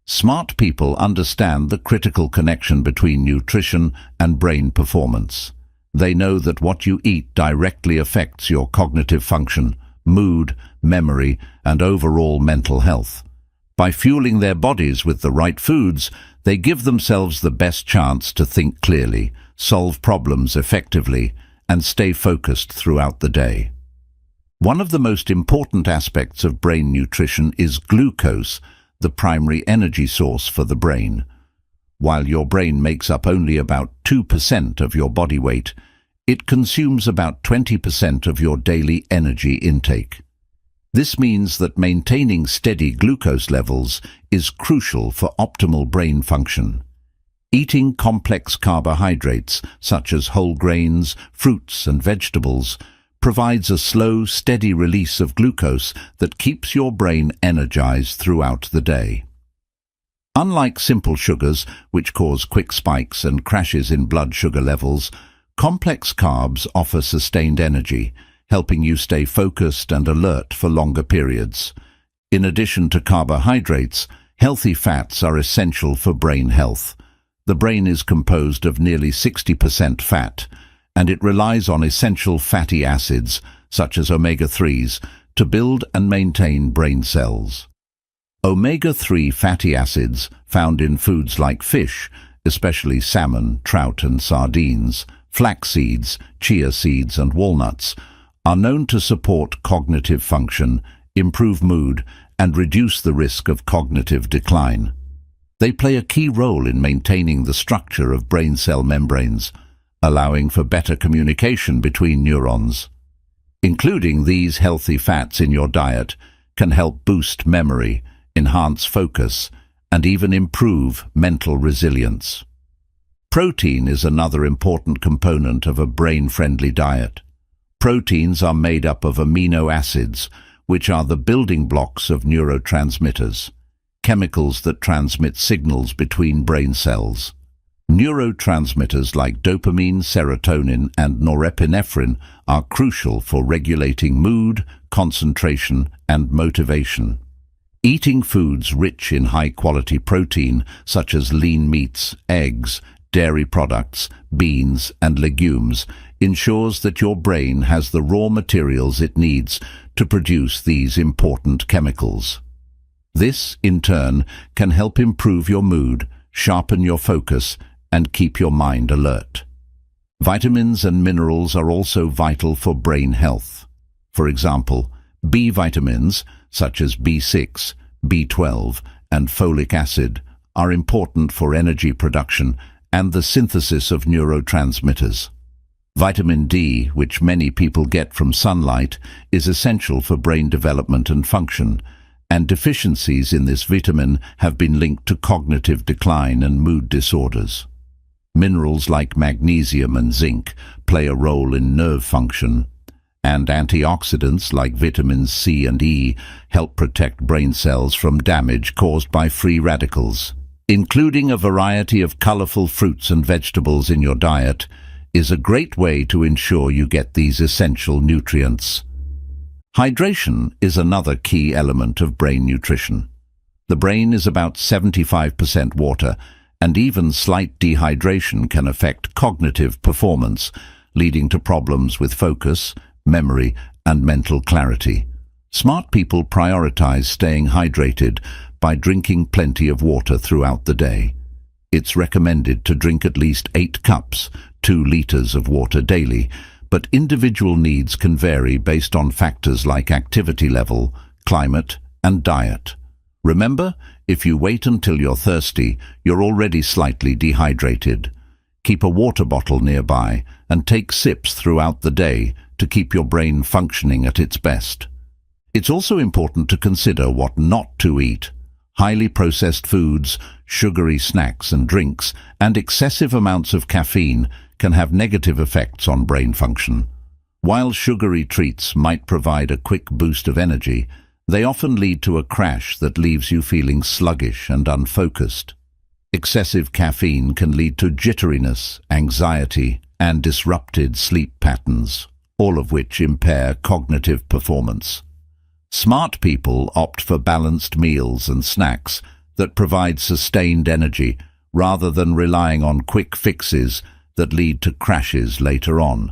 Smart people understand the critical connection between nutrition and brain performance. They know that what you eat directly affects your cognitive function, mood, memory, and overall mental health. By fueling their bodies with the right foods, they give themselves the best chance to think clearly, solve problems effectively, and stay focused throughout the day. One of the most important aspects of brain nutrition is glucose, the primary energy source for the brain. While your brain makes up only about 2% of your body weight, it consumes about 20% of your daily energy intake. This means that maintaining steady glucose levels is crucial for optimal brain function. Eating complex carbohydrates, such as whole grains, fruits, and vegetables, provides a slow, steady release of glucose that keeps your brain energized throughout the day. Unlike simple sugars, which cause quick spikes and crashes in blood sugar levels, complex carbs offer sustained energy, helping you stay focused and alert for longer periods. In addition to carbohydrates, healthy fats are essential for brain health. The brain is composed of nearly 60% fat, and it relies on essential fatty acids, such as omega-3s, to build and maintain brain cells. Omega-3 fatty acids, found in foods like fish, especially salmon, trout and sardines, flax seeds, chia seeds and walnuts, are known to support cognitive function, improve mood, and reduce the risk of cognitive decline. They play a key role in maintaining the structure of brain cell membranes, allowing for better communication between neurons. Including these healthy fats in your diet can help boost memory, enhance focus, and even improve mental resilience. Protein is another important component of a brain-friendly diet. Proteins are made up of amino acids, which are the building blocks of neurotransmitters, chemicals that transmit signals between brain cells. Neurotransmitters like dopamine, serotonin, and norepinephrine are crucial for regulating mood, concentration, and motivation. Eating foods rich in high-quality protein, such as lean meats, eggs, dairy products, beans, and legumes, ensures that your brain has the raw materials it needs to produce these important chemicals. This, in turn, can help improve your mood, sharpen your focus, and keep your mind alert. Vitamins and minerals are also vital for brain health. For example, B vitamins, such as B6, B12, and folic acid, are important for energy production and the synthesis of neurotransmitters. Vitamin D, which many people get from sunlight, is essential for brain development and function, and deficiencies in this vitamin have been linked to cognitive decline and mood disorders. Minerals like magnesium and zinc play a role in nerve function, and antioxidants like vitamins C and E help protect brain cells from damage caused by free radicals. Including a variety of colorful fruits and vegetables in your diet is a great way to ensure you get these essential nutrients. Hydration is another key element of brain nutrition. The brain is about 75% water, and even slight dehydration can affect cognitive performance, leading to problems with focus, memory, and mental clarity. Smart people prioritize staying hydrated by drinking plenty of water throughout the day. It's recommended to drink at least 8 cups, 2 liters of water daily, but individual needs can vary based on factors like activity level, climate, and diet. Remember, if you wait until you're thirsty, you're already slightly dehydrated. Keep a water bottle nearby and take sips throughout the day to keep your brain functioning at its best. It's also important to consider what not to eat. Highly processed foods, sugary snacks and drinks, and excessive amounts of caffeine can have negative effects on brain function. While sugary treats might provide a quick boost of energy, they often lead to a crash that leaves you feeling sluggish and unfocused. Excessive caffeine can lead to jitteriness, anxiety, and disrupted sleep patterns, all of which impair cognitive performance. Smart people opt for balanced meals and snacks that provide sustained energy rather than relying on quick fixes that lead to crashes later on.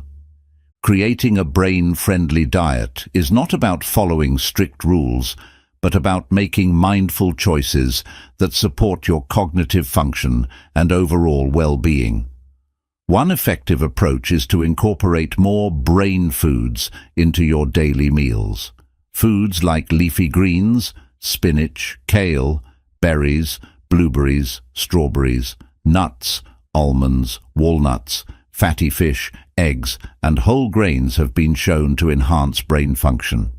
Creating a brain-friendly diet is not about following strict rules, but about making mindful choices that support your cognitive function and overall well-being. One effective approach is to incorporate more brain foods into your daily meals. Foods like leafy greens, spinach, kale, berries, blueberries, strawberries, nuts, almonds, walnuts, fatty fish, eggs, and whole grains have been shown to enhance brain function.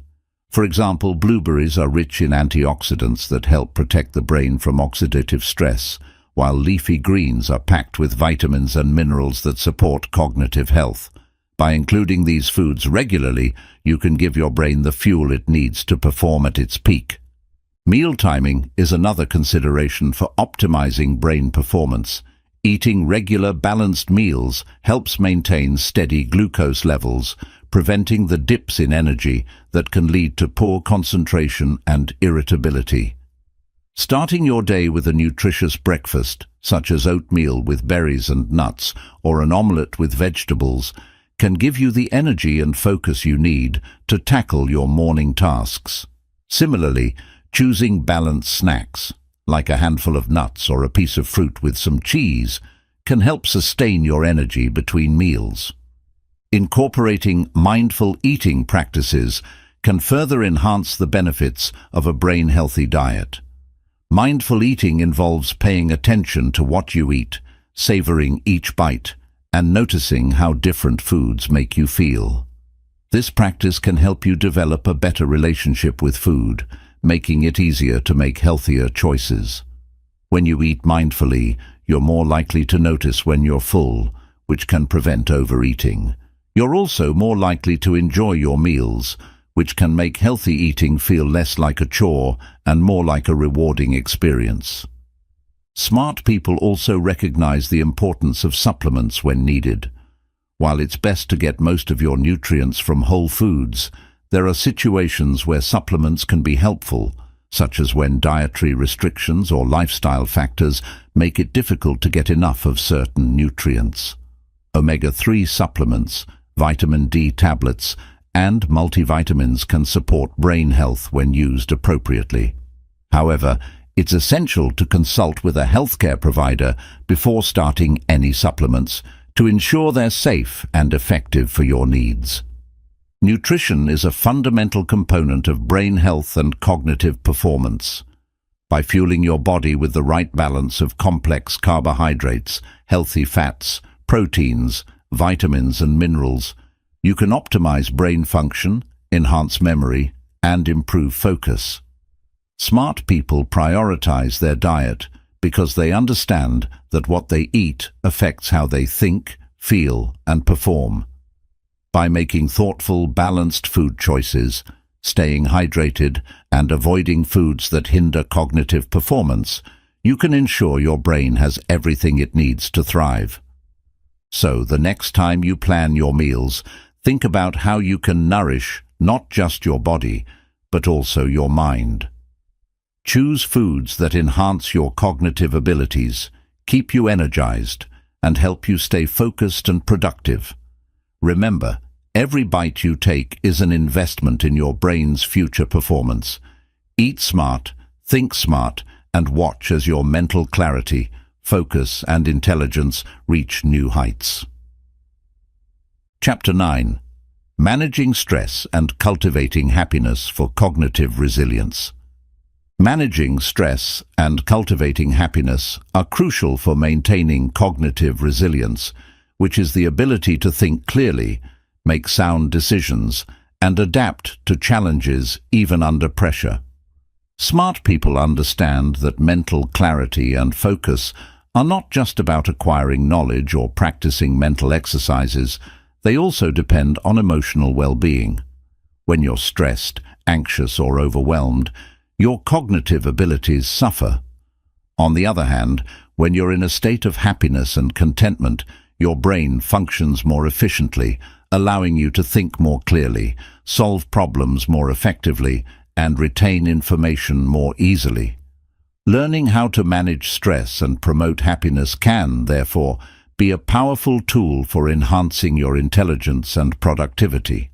For example, blueberries are rich in antioxidants that help protect the brain from oxidative stress, while leafy greens are packed with vitamins and minerals that support cognitive health. By including these foods regularly, you can give your brain the fuel it needs to perform at its peak. Meal timing is another consideration for optimizing brain performance. Eating regular, balanced meals helps maintain steady glucose levels, preventing the dips in energy that can lead to poor concentration and irritability. Starting your day with a nutritious breakfast, such as oatmeal with berries and nuts, or an omelette with vegetables, can give you the energy and focus you need to tackle your morning tasks. Similarly, choosing balanced snacks, like a handful of nuts or a piece of fruit with some cheese, can help sustain your energy between meals. Incorporating mindful eating practices can further enhance the benefits of a brain-healthy diet. Mindful eating involves paying attention to what you eat, savoring each bite, and noticing how different foods make you feel. This practice can help you develop a better relationship with food, making it easier to make healthier choices. When you eat mindfully, you're more likely to notice when you're full, which can prevent overeating. You're also more likely to enjoy your meals, which can make healthy eating feel less like a chore and more like a rewarding experience. Smart people also recognize the importance of supplements when needed. While it's best to get most of your nutrients from whole foods, there are situations where supplements can be helpful, such as when dietary restrictions or lifestyle factors make it difficult to get enough of certain nutrients. Omega-3 supplements, vitamin D tablets, and multivitamins can support brain health when used appropriately. However, it's essential to consult with a healthcare provider before starting any supplements to ensure they're safe and effective for your needs. Nutrition is a fundamental component of brain health and cognitive performance. By fueling your body with the right balance of complex carbohydrates, healthy fats, proteins, vitamins and minerals, you can optimize brain function, enhance memory, and improve focus. Smart people prioritize their diet because they understand that what they eat affects how they think, feel, and perform. By making thoughtful, balanced food choices, staying hydrated, and avoiding foods that hinder cognitive performance, you can ensure your brain has everything it needs to thrive. So, the next time you plan your meals, think about how you can nourish not just your body, but also your mind. Choose foods that enhance your cognitive abilities, keep you energized, and help you stay focused and productive. Remember, every bite you take is an investment in your brain's future performance. Eat smart, think smart, and watch as your mental clarity, focus, and intelligence reach new heights. Chapter 9. Managing Stress and Cultivating Happiness for Cognitive Resilience. Managing stress and cultivating happiness are crucial for maintaining cognitive resilience, which is the ability to think clearly, make sound decisions, and adapt to challenges even under pressure. Smart people understand that mental clarity and focus are not just about acquiring knowledge or practicing mental exercises, they also depend on emotional well-being. When you're stressed, anxious, or overwhelmed, your cognitive abilities suffer. On the other hand, when you're in a state of happiness and contentment, your brain functions more efficiently, allowing you to think more clearly, solve problems more effectively, and retain information more easily. Learning how to manage stress and promote happiness can, therefore, be a powerful tool for enhancing your intelligence and productivity.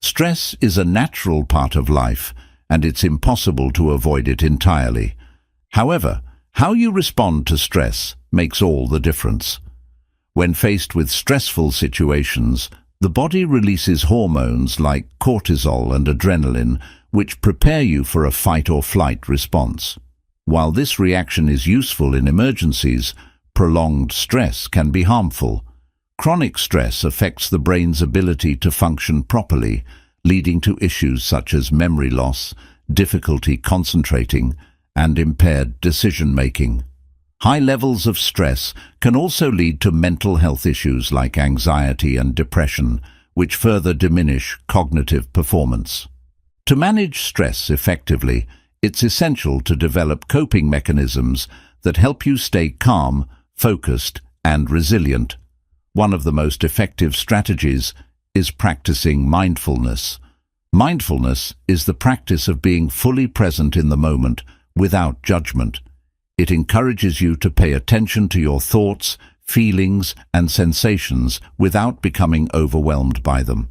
Stress is a natural part of life, and it's impossible to avoid it entirely. However, how you respond to stress makes all the difference. When faced with stressful situations, the body releases hormones like cortisol and adrenaline, which prepare you for a fight-or-flight response. While this reaction is useful in emergencies, prolonged stress can be harmful. Chronic stress affects the brain's ability to function properly, leading to issues such as memory loss, difficulty concentrating, and impaired decision-making. High levels of stress can also lead to mental health issues like anxiety and depression, which further diminish cognitive performance. To manage stress effectively, it's essential to develop coping mechanisms that help you stay calm, focused, and resilient. One of the most effective strategies is practicing mindfulness. Mindfulness is the practice of being fully present in the moment without judgment. It encourages you to pay attention to your thoughts, feelings, and sensations without becoming overwhelmed by them.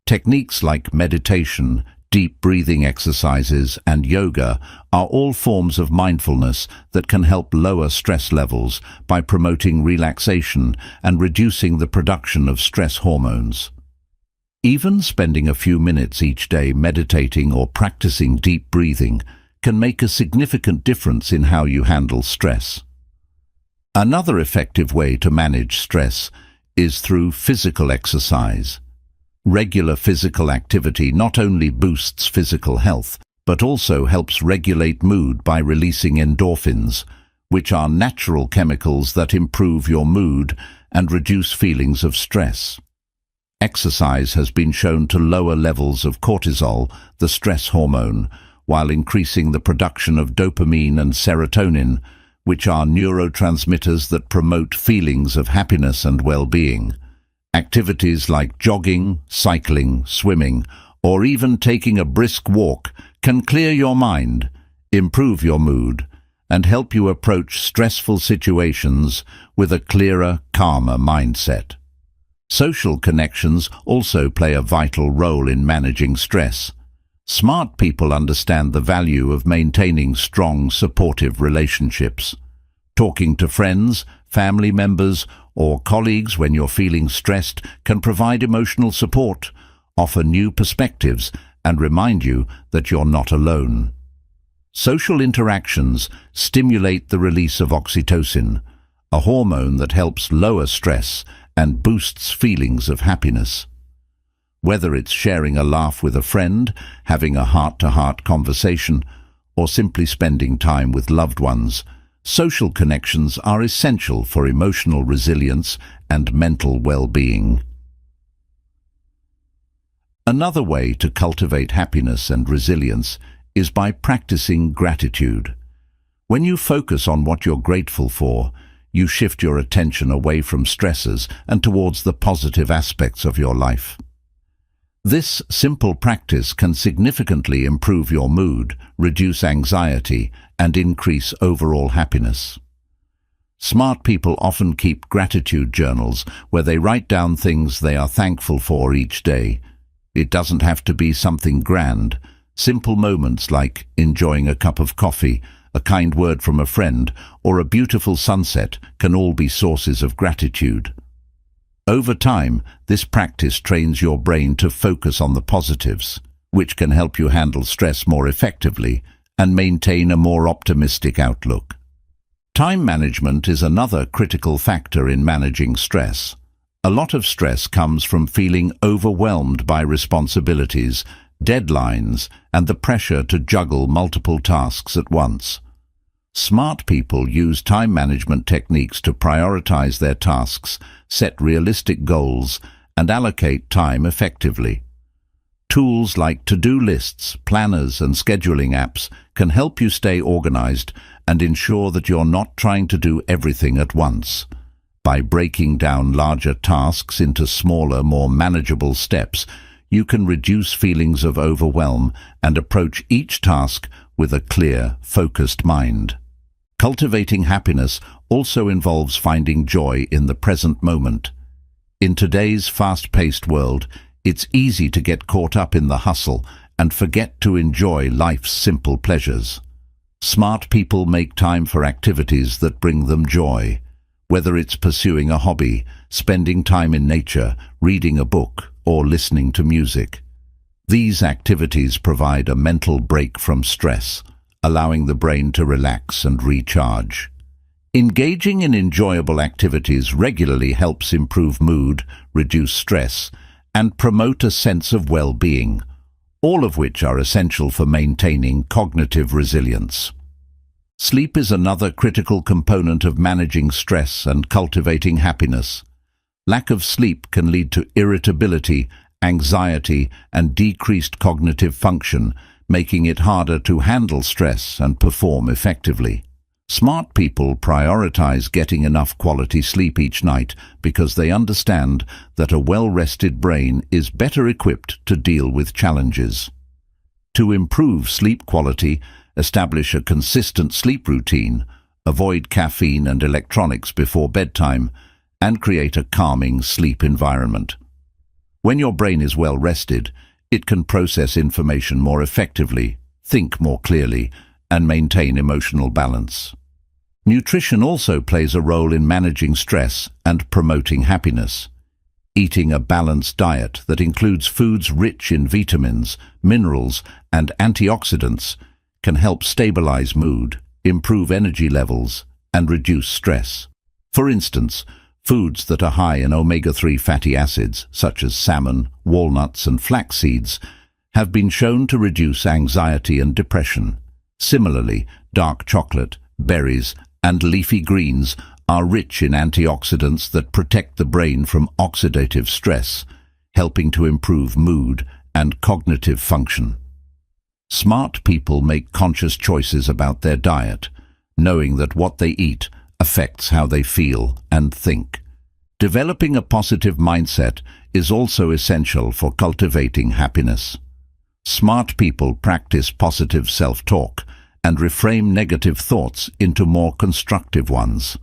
Techniques like meditation, deep breathing exercises, and yoga are all forms of mindfulness that can help lower stress levels by promoting relaxation and reducing the production of stress hormones. Even spending a few minutes each day meditating or practicing deep breathing can make a significant difference in how you handle stress. Another effective way to manage stress is through physical exercise. Regular physical activity not only boosts physical health, but also helps regulate mood by releasing endorphins, which are natural chemicals that improve your mood and reduce feelings of stress. Exercise has been shown to lower levels of cortisol, the stress hormone, while increasing the production of dopamine and serotonin, which are neurotransmitters that promote feelings of happiness and well-being. Activities like jogging, cycling, swimming, or even taking a brisk walk can clear your mind, improve your mood, and help you approach stressful situations with a clearer, calmer mindset. Social connections also play a vital role in managing stress. Smart people understand the value of maintaining strong, supportive relationships. Talking to friends, family members, or colleagues when you're feeling stressed can provide emotional support, offer new perspectives, and remind you that you're not alone. Social interactions stimulate the release of oxytocin, a hormone that helps lower stress and boosts feelings of happiness. Whether it's sharing a laugh with a friend, having a heart-to-heart conversation, or simply spending time with loved ones, social connections are essential for emotional resilience and mental well-being. Another way to cultivate happiness and resilience is by practicing gratitude. When you focus on what you're grateful for, you shift your attention away from stresses and towards the positive aspects of your life. This simple practice can significantly improve your mood, reduce anxiety, and increase overall happiness. Smart people often keep gratitude journals where they write down things they are thankful for each day. It doesn't have to be something grand. Simple moments like enjoying a cup of coffee, a kind word from a friend, or a beautiful sunset can all be sources of gratitude. Over time, this practice trains your brain to focus on the positives, which can help you handle stress more effectively and maintain a more optimistic outlook. Time management is another critical factor in managing stress. A lot of stress comes from feeling overwhelmed by responsibilities, deadlines, and the pressure to juggle multiple tasks at once. Smart people use time management techniques to prioritize their tasks, set realistic goals, and allocate time effectively. Tools like to-do lists, planners, and scheduling apps can help you stay organized and ensure that you're not trying to do everything at once. By breaking down larger tasks into smaller, more manageable steps, you can reduce feelings of overwhelm and approach each task with a clear, focused mind. Cultivating happiness also involves finding joy in the present moment. In today's fast-paced world, it's easy to get caught up in the hustle and forget to enjoy life's simple pleasures. Smart people make time for activities that bring them joy, whether it's pursuing a hobby, spending time in nature, reading a book, or listening to music. These activities provide a mental break from stress, allowing the brain to relax and recharge. Engaging in enjoyable activities regularly helps improve mood, reduce stress, and promote a sense of well-being, all of which are essential for maintaining cognitive resilience. Sleep is another critical component of managing stress and cultivating happiness. Lack of sleep can lead to irritability, anxiety, and decreased cognitive function, making it harder to handle stress and perform effectively. Smart people prioritize getting enough quality sleep each night because they understand that a well-rested brain is better equipped to deal with challenges. To improve sleep quality, establish a consistent sleep routine, avoid caffeine and electronics before bedtime, and create a calming sleep environment. When your brain is well rested, it can process information more effectively, think more clearly, and maintain emotional balance. Nutrition also plays a role in managing stress and promoting happiness. Eating a balanced diet that includes foods rich in vitamins, minerals, and antioxidants can help stabilize mood, improve energy levels, and reduce stress. For instance, foods that are high in omega-3 fatty acids, such as salmon, walnuts, and flax seeds, have been shown to reduce anxiety and depression. Similarly, dark chocolate, berries, and leafy greens are rich in antioxidants that protect the brain from oxidative stress, helping to improve mood and cognitive function. Smart people make conscious choices about their diet, knowing that what they eat affects how they feel and think. Developing a positive mindset is also essential for cultivating happiness. Smart people practice positive self-talk and reframe negative thoughts into more constructive ones.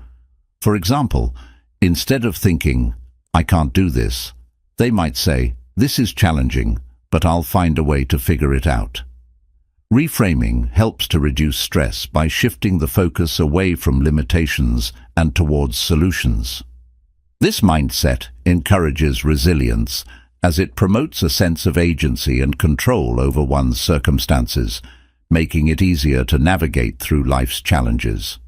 For example, instead of thinking, "I can't do this," they might say, "This is challenging, but I'll find a way to figure it out." Reframing helps to reduce stress by shifting the focus away from limitations and towards solutions. This mindset encourages resilience as it promotes a sense of agency and control over one's circumstances, making it easier to navigate through life's challenges.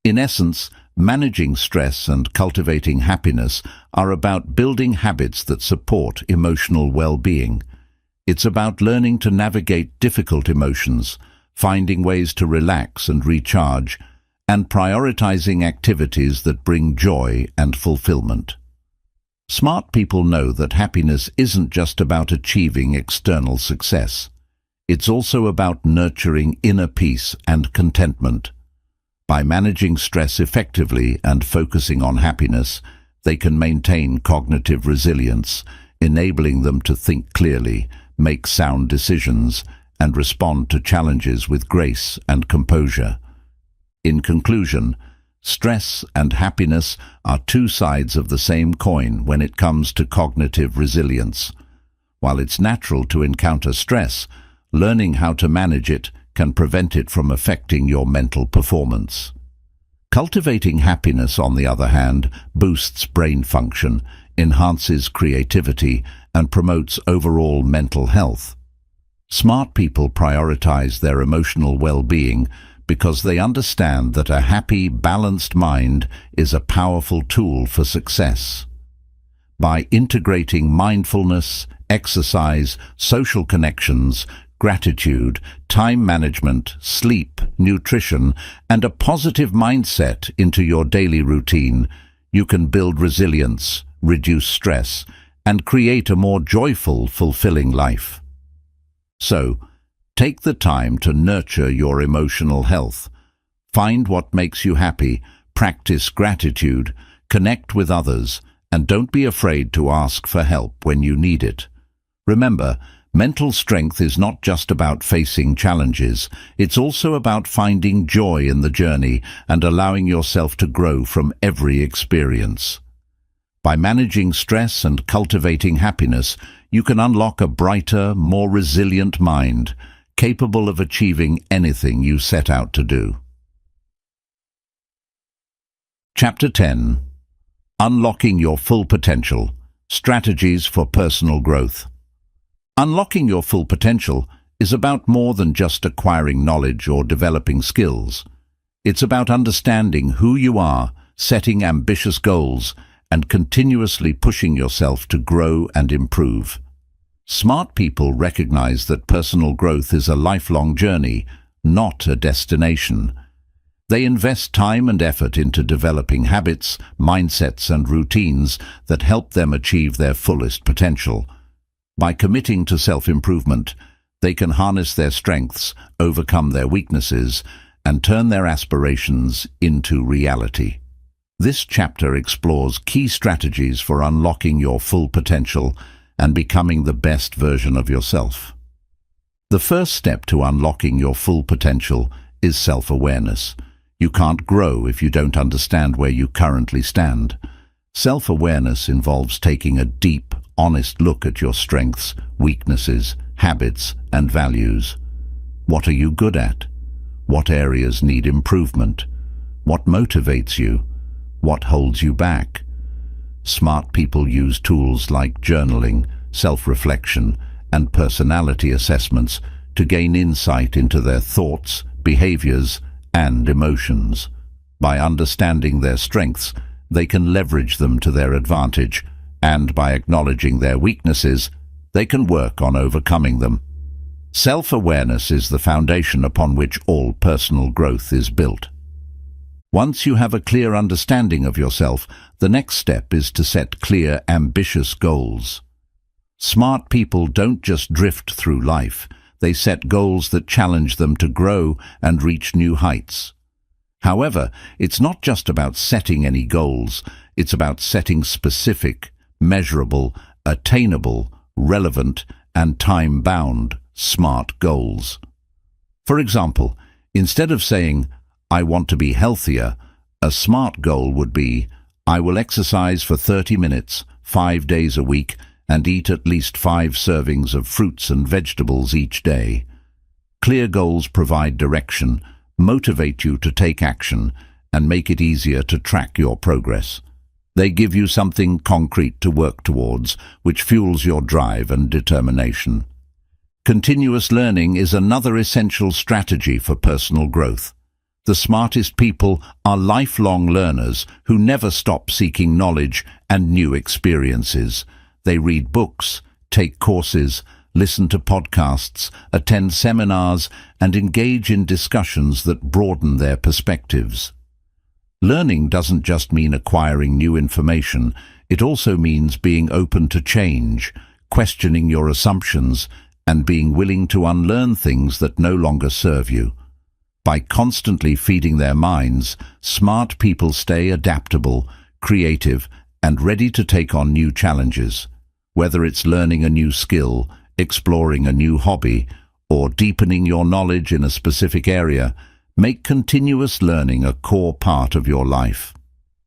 In essence, managing stress and cultivating happiness are about building habits that support emotional well-being. It's about learning to navigate difficult emotions, finding ways to relax and recharge, and prioritizing activities that bring joy and fulfillment. Smart people know that happiness isn't just about achieving external success. It's also about nurturing inner peace and contentment. By managing stress effectively and focusing on happiness, they can maintain cognitive resilience, enabling them to think clearly, make sound decisions, and respond to challenges with grace and composure. In conclusion, stress and happiness are two sides of the same coin when it comes to cognitive resilience. While it's natural to encounter stress, learning how to manage it can prevent it from affecting your mental performance. Cultivating happiness, on the other hand, boosts brain function, enhances creativity, and promotes overall mental health. Smart people prioritize their emotional well-being because they understand that a happy, balanced mind is a powerful tool for success. By integrating mindfulness, exercise, social connections, gratitude, time management, sleep, nutrition, and a positive mindset into your daily routine, you can build resilience, reduce stress, and create a more joyful, fulfilling life. So, take the time to nurture your emotional health. Find what makes you happy, practice gratitude, connect with others, and don't be afraid to ask for help when you need it. Remember, mental strength is not just about facing challenges, it's also about finding joy in the journey and allowing yourself to grow from every experience. By managing stress and cultivating happiness, you can unlock a brighter, more resilient mind, capable of achieving anything you set out to do. Chapter 10. Unlocking Your Full Potential: Strategies for Personal Growth. Unlocking your full potential is about more than just acquiring knowledge or developing skills. It's about understanding who you are, setting ambitious goals, and continuously pushing yourself to grow and improve. Smart people recognize that personal growth is a lifelong journey, not a destination. They invest time and effort into developing habits, mindsets, and routines that help them achieve their fullest potential. By committing to self-improvement, they can harness their strengths, overcome their weaknesses, and turn their aspirations into reality. This chapter explores key strategies for unlocking your full potential and becoming the best version of yourself. The first step to unlocking your full potential is self-awareness. You can't grow if you don't understand where you currently stand. Self-awareness involves taking a deep, honest look at your strengths, weaknesses, habits, and values. What are you good at? What areas need improvement? What motivates you? What holds you back? Smart people use tools like journaling, self-reflection, and personality assessments to gain insight into their thoughts, behaviors, and emotions. By understanding their strengths, they can leverage them to their advantage, and by acknowledging their weaknesses, they can work on overcoming them. Self-awareness is the foundation upon which all personal growth is built. Once you have a clear understanding of yourself, the next step is to set clear, ambitious goals. Smart people don't just drift through life. They set goals that challenge them to grow and reach new heights. However, it's not just about setting any goals. It's about setting specific, measurable, attainable, relevant, and time-bound, smart goals. For example, instead of saying, "I want to be healthier," a smart goal would be, "I will exercise for 30 minutes, 5 days a week, and eat at least 5 servings of fruits and vegetables each day." Clear goals provide direction, motivate you to take action, and make it easier to track your progress. They give you something concrete to work towards, which fuels your drive and determination. Continuous learning is another essential strategy for personal growth. The smartest people are lifelong learners who never stop seeking knowledge and new experiences. They read books, take courses, listen to podcasts, attend seminars, and engage in discussions that broaden their perspectives. Learning doesn't just mean acquiring new information, it also means being open to change, questioning your assumptions, and being willing to unlearn things that no longer serve you. By constantly feeding their minds, smart people stay adaptable, creative, and ready to take on new challenges. Whether it's learning a new skill, exploring a new hobby, or deepening your knowledge in a specific area, make continuous learning a core part of your life.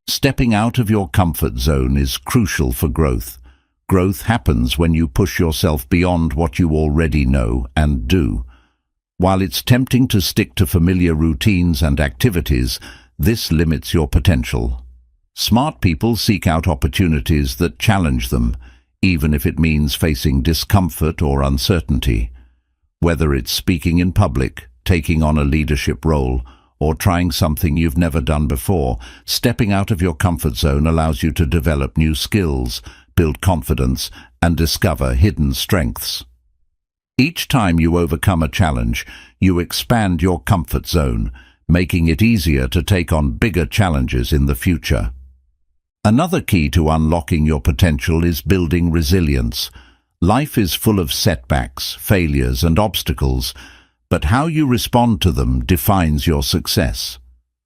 Stepping out of your comfort zone is crucial for growth. Growth happens when you push yourself beyond what you already know and do. While it's tempting to stick to familiar routines and activities, this limits your potential. Smart people seek out opportunities that challenge them, even if it means facing discomfort or uncertainty. Whether it's speaking in public, taking on a leadership role, or trying something you've never done before, stepping out of your comfort zone allows you to develop new skills, build confidence, and discover hidden strengths. Each time you overcome a challenge, you expand your comfort zone, making it easier to take on bigger challenges in the future. Another key to unlocking your potential is building resilience. Life is full of setbacks, failures, and obstacles, but how you respond to them defines your success.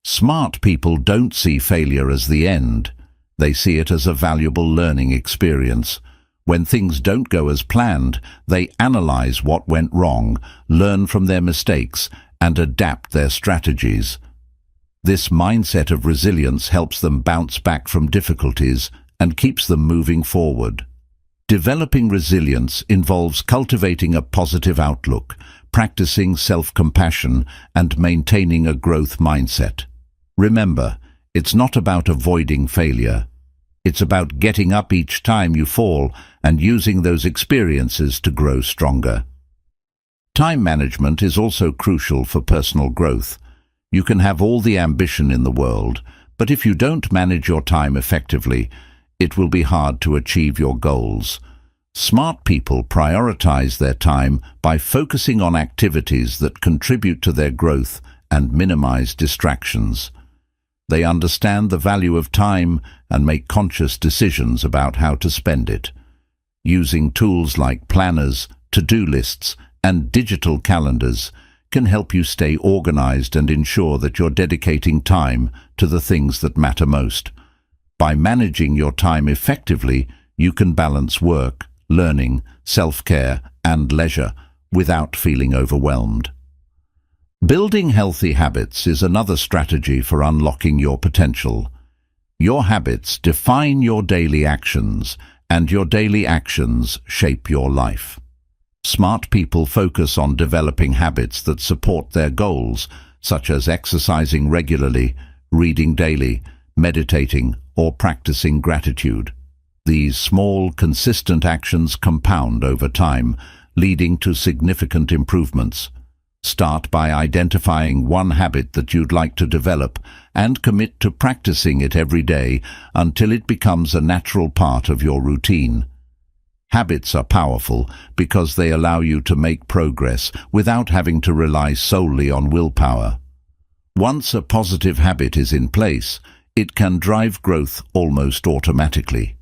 Smart people don't see failure as the end. They see it as a valuable learning experience. When things don't go as planned, they analyze what went wrong, learn from their mistakes, and adapt their strategies. This mindset of resilience helps them bounce back from difficulties and keeps them moving forward. Developing resilience involves cultivating a positive outlook, practicing self-compassion, and maintaining a growth mindset. Remember, it's not about avoiding failure. It's about getting up each time you fall and using those experiences to grow stronger. Time management is also crucial for personal growth. You can have all the ambition in the world, but if you don't manage your time effectively, it will be hard to achieve your goals. Smart people prioritize their time by focusing on activities that contribute to their growth and minimize distractions. They understand the value of time and make conscious decisions about how to spend it. Using tools like planners, to-do lists, and digital calendars can help you stay organized and ensure that you're dedicating time to the things that matter most. By managing your time effectively, you can balance work, learning, self-care, and leisure without feeling overwhelmed. Building healthy habits is another strategy for unlocking your potential. Your habits define your daily actions, and your daily actions shape your life. Smart people focus on developing habits that support their goals, such as exercising regularly, reading daily, meditating, or practicing gratitude. These small, consistent actions compound over time, leading to significant improvements. Start by identifying one habit that you'd like to develop and commit to practicing it every day until it becomes a natural part of your routine. Habits are powerful because they allow you to make progress without having to rely solely on willpower. Once a positive habit is in place, it can drive growth almost automatically.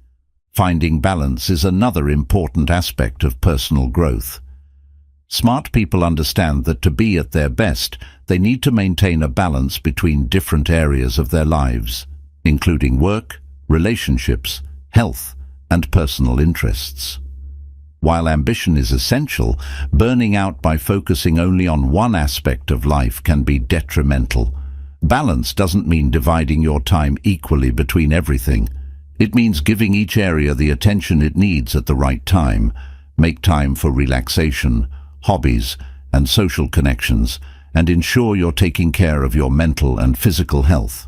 Finding balance is another important aspect of personal growth. Smart people understand that to be at their best, they need to maintain a balance between different areas of their lives, including work, relationships, health, and personal interests. While ambition is essential, burning out by focusing only on one aspect of life can be detrimental. Balance doesn't mean dividing your time equally between everything. It means giving each area the attention it needs at the right time. Make time for relaxation, hobbies, and social connections, and ensure you're taking care of your mental and physical health.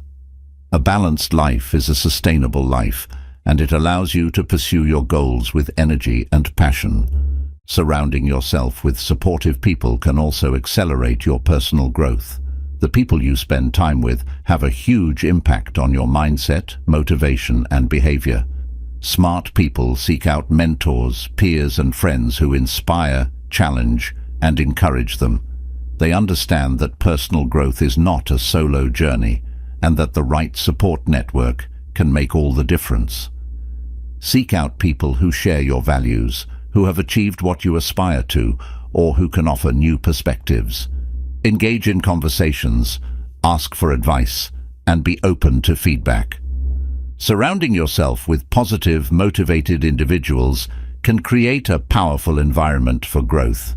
A balanced life is a sustainable life, and it allows you to pursue your goals with energy and passion. Surrounding yourself with supportive people can also accelerate your personal growth. The people you spend time with have a huge impact on your mindset, motivation, and behavior. Smart people seek out mentors, peers, and friends who inspire, challenge, and encourage them. They understand that personal growth is not a solo journey, and that the right support network can make all the difference. Seek out people who share your values, who have achieved what you aspire to, or who can offer new perspectives. Engage in conversations, ask for advice, and be open to feedback. Surrounding yourself with positive, motivated individuals can create a powerful environment for growth.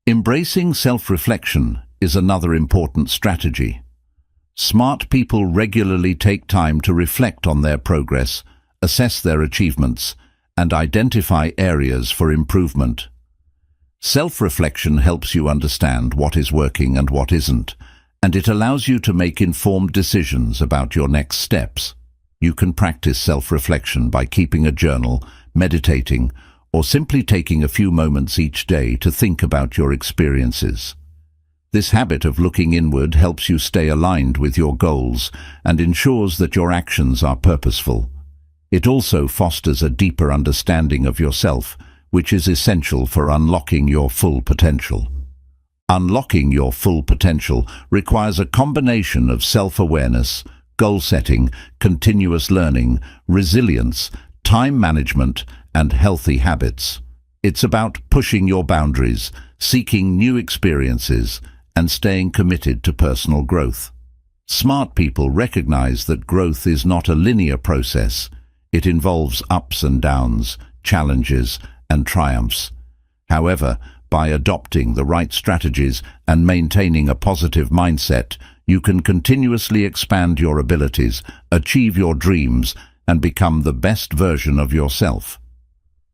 Embracing self-reflection is another important strategy. Smart people regularly take time to reflect on their progress, assess their achievements, and identify areas for improvement. Self-reflection helps you understand what is working and what isn't, and it allows you to make informed decisions about your next steps. You can practice self-reflection by keeping a journal, meditating, or simply taking a few moments each day to think about your experiences. This habit of looking inward helps you stay aligned with your goals and ensures that your actions are purposeful. It also fosters a deeper understanding of yourself, which is essential for unlocking your full potential. Unlocking your full potential requires a combination of self-awareness, goal setting, continuous learning, resilience, time management, and healthy habits. It's about pushing your boundaries, seeking new experiences, and staying committed to personal growth. Smart people recognize that growth is not a linear process. It involves ups and downs, challenges, and triumphs. However, by adopting the right strategies and maintaining a positive mindset, you can continuously expand your abilities, achieve your dreams, and become the best version of yourself.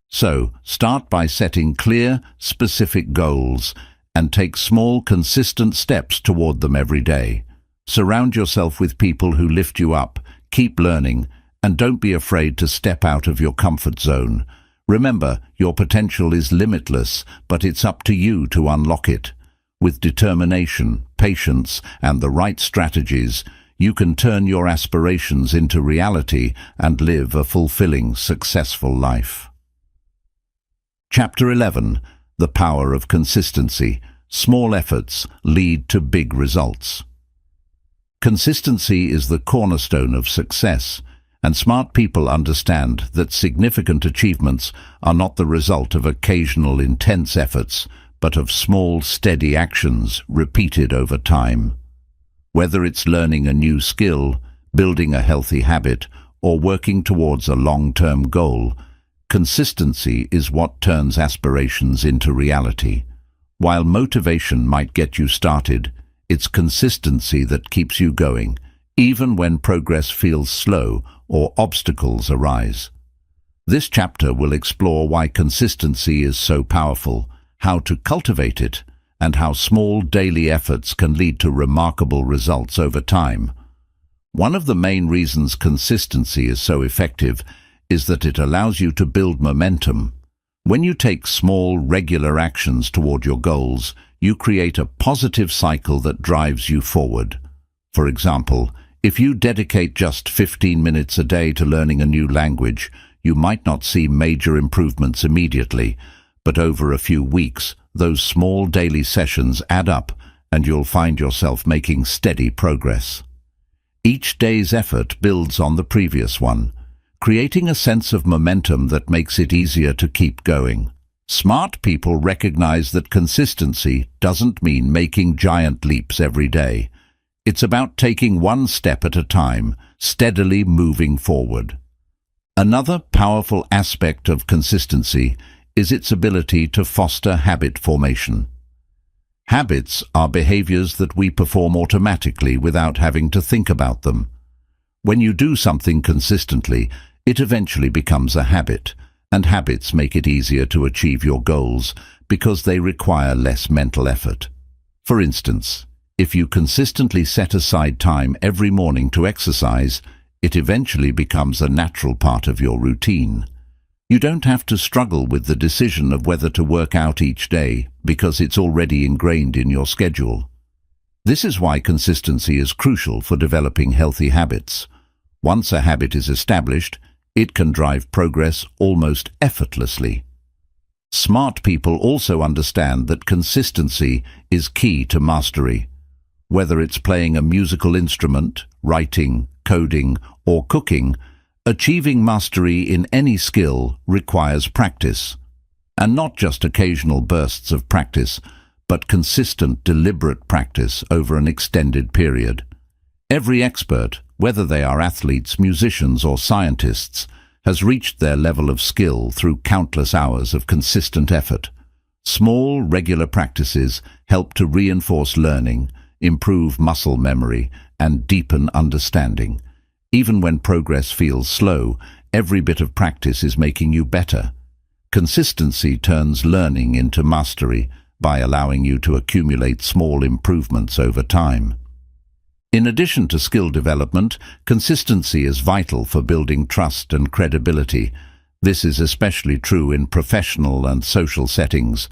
So, start by setting clear, specific goals and take small, consistent steps toward them every day. Surround yourself with people who lift you up, keep learning, and don't be afraid to step out of your comfort zone. Remember, your potential is limitless, but it's up to you to unlock it. With determination, patience, and the right strategies, you can turn your aspirations into reality and live a fulfilling, successful life. Chapter 11. The Power of Consistency. Small efforts lead to big results. Consistency is the cornerstone of success, and smart people understand that significant achievements are not the result of occasional intense efforts, but of small, steady actions repeated over time. Whether it's learning a new skill, building a healthy habit, or working towards a long-term goal, consistency is what turns aspirations into reality. While motivation might get you started, It's consistency that keeps you going, even when progress feels slow or obstacles arise. This chapter will explore why consistency is so powerful, how to cultivate it, and how small daily efforts can lead to remarkable results over time. One of the main reasons consistency is so effective is that it allows you to build momentum. When you take small, regular actions toward your goals, you create a positive cycle that drives you forward. For example, if you dedicate just 15 minutes a day to learning a new language, you might not see major improvements immediately, but over a few weeks, those small daily sessions add up and you'll find yourself making steady progress. Each day's effort builds on the previous one, creating a sense of momentum that makes it easier to keep going. Smart people recognize that consistency doesn't mean making giant leaps every day. It's about taking one step at a time, steadily moving forward. Another powerful aspect of consistency is its ability to foster habit formation. Habits are behaviors that we perform automatically without having to think about them. When you do something consistently, it eventually becomes a habit, and habits make it easier to achieve your goals because they require less mental effort. For instance, if you consistently set aside time every morning to exercise, it eventually becomes a natural part of your routine. You don't have to struggle with the decision of whether to work out each day because it's already ingrained in your schedule. This is why consistency is crucial for developing healthy habits. Once a habit is established, it can drive progress almost effortlessly. Smart people also understand that consistency is key to mastery. Whether it's playing a musical instrument, writing, coding, or cooking, achieving mastery in any skill requires practice. And not just occasional bursts of practice, but consistent, deliberate practice over an extended period. Every expert, whether they are athletes, musicians, or scientists, has reached their level of skill through countless hours of consistent effort. Small, regular practices help to reinforce learning, improve muscle memory, and deepen understanding. Even when progress feels slow, every bit of practice is making you better. Consistency turns learning into mastery by allowing you to accumulate small improvements over time. In addition to skill development, consistency is vital for building trust and credibility. This is especially true in professional and social settings.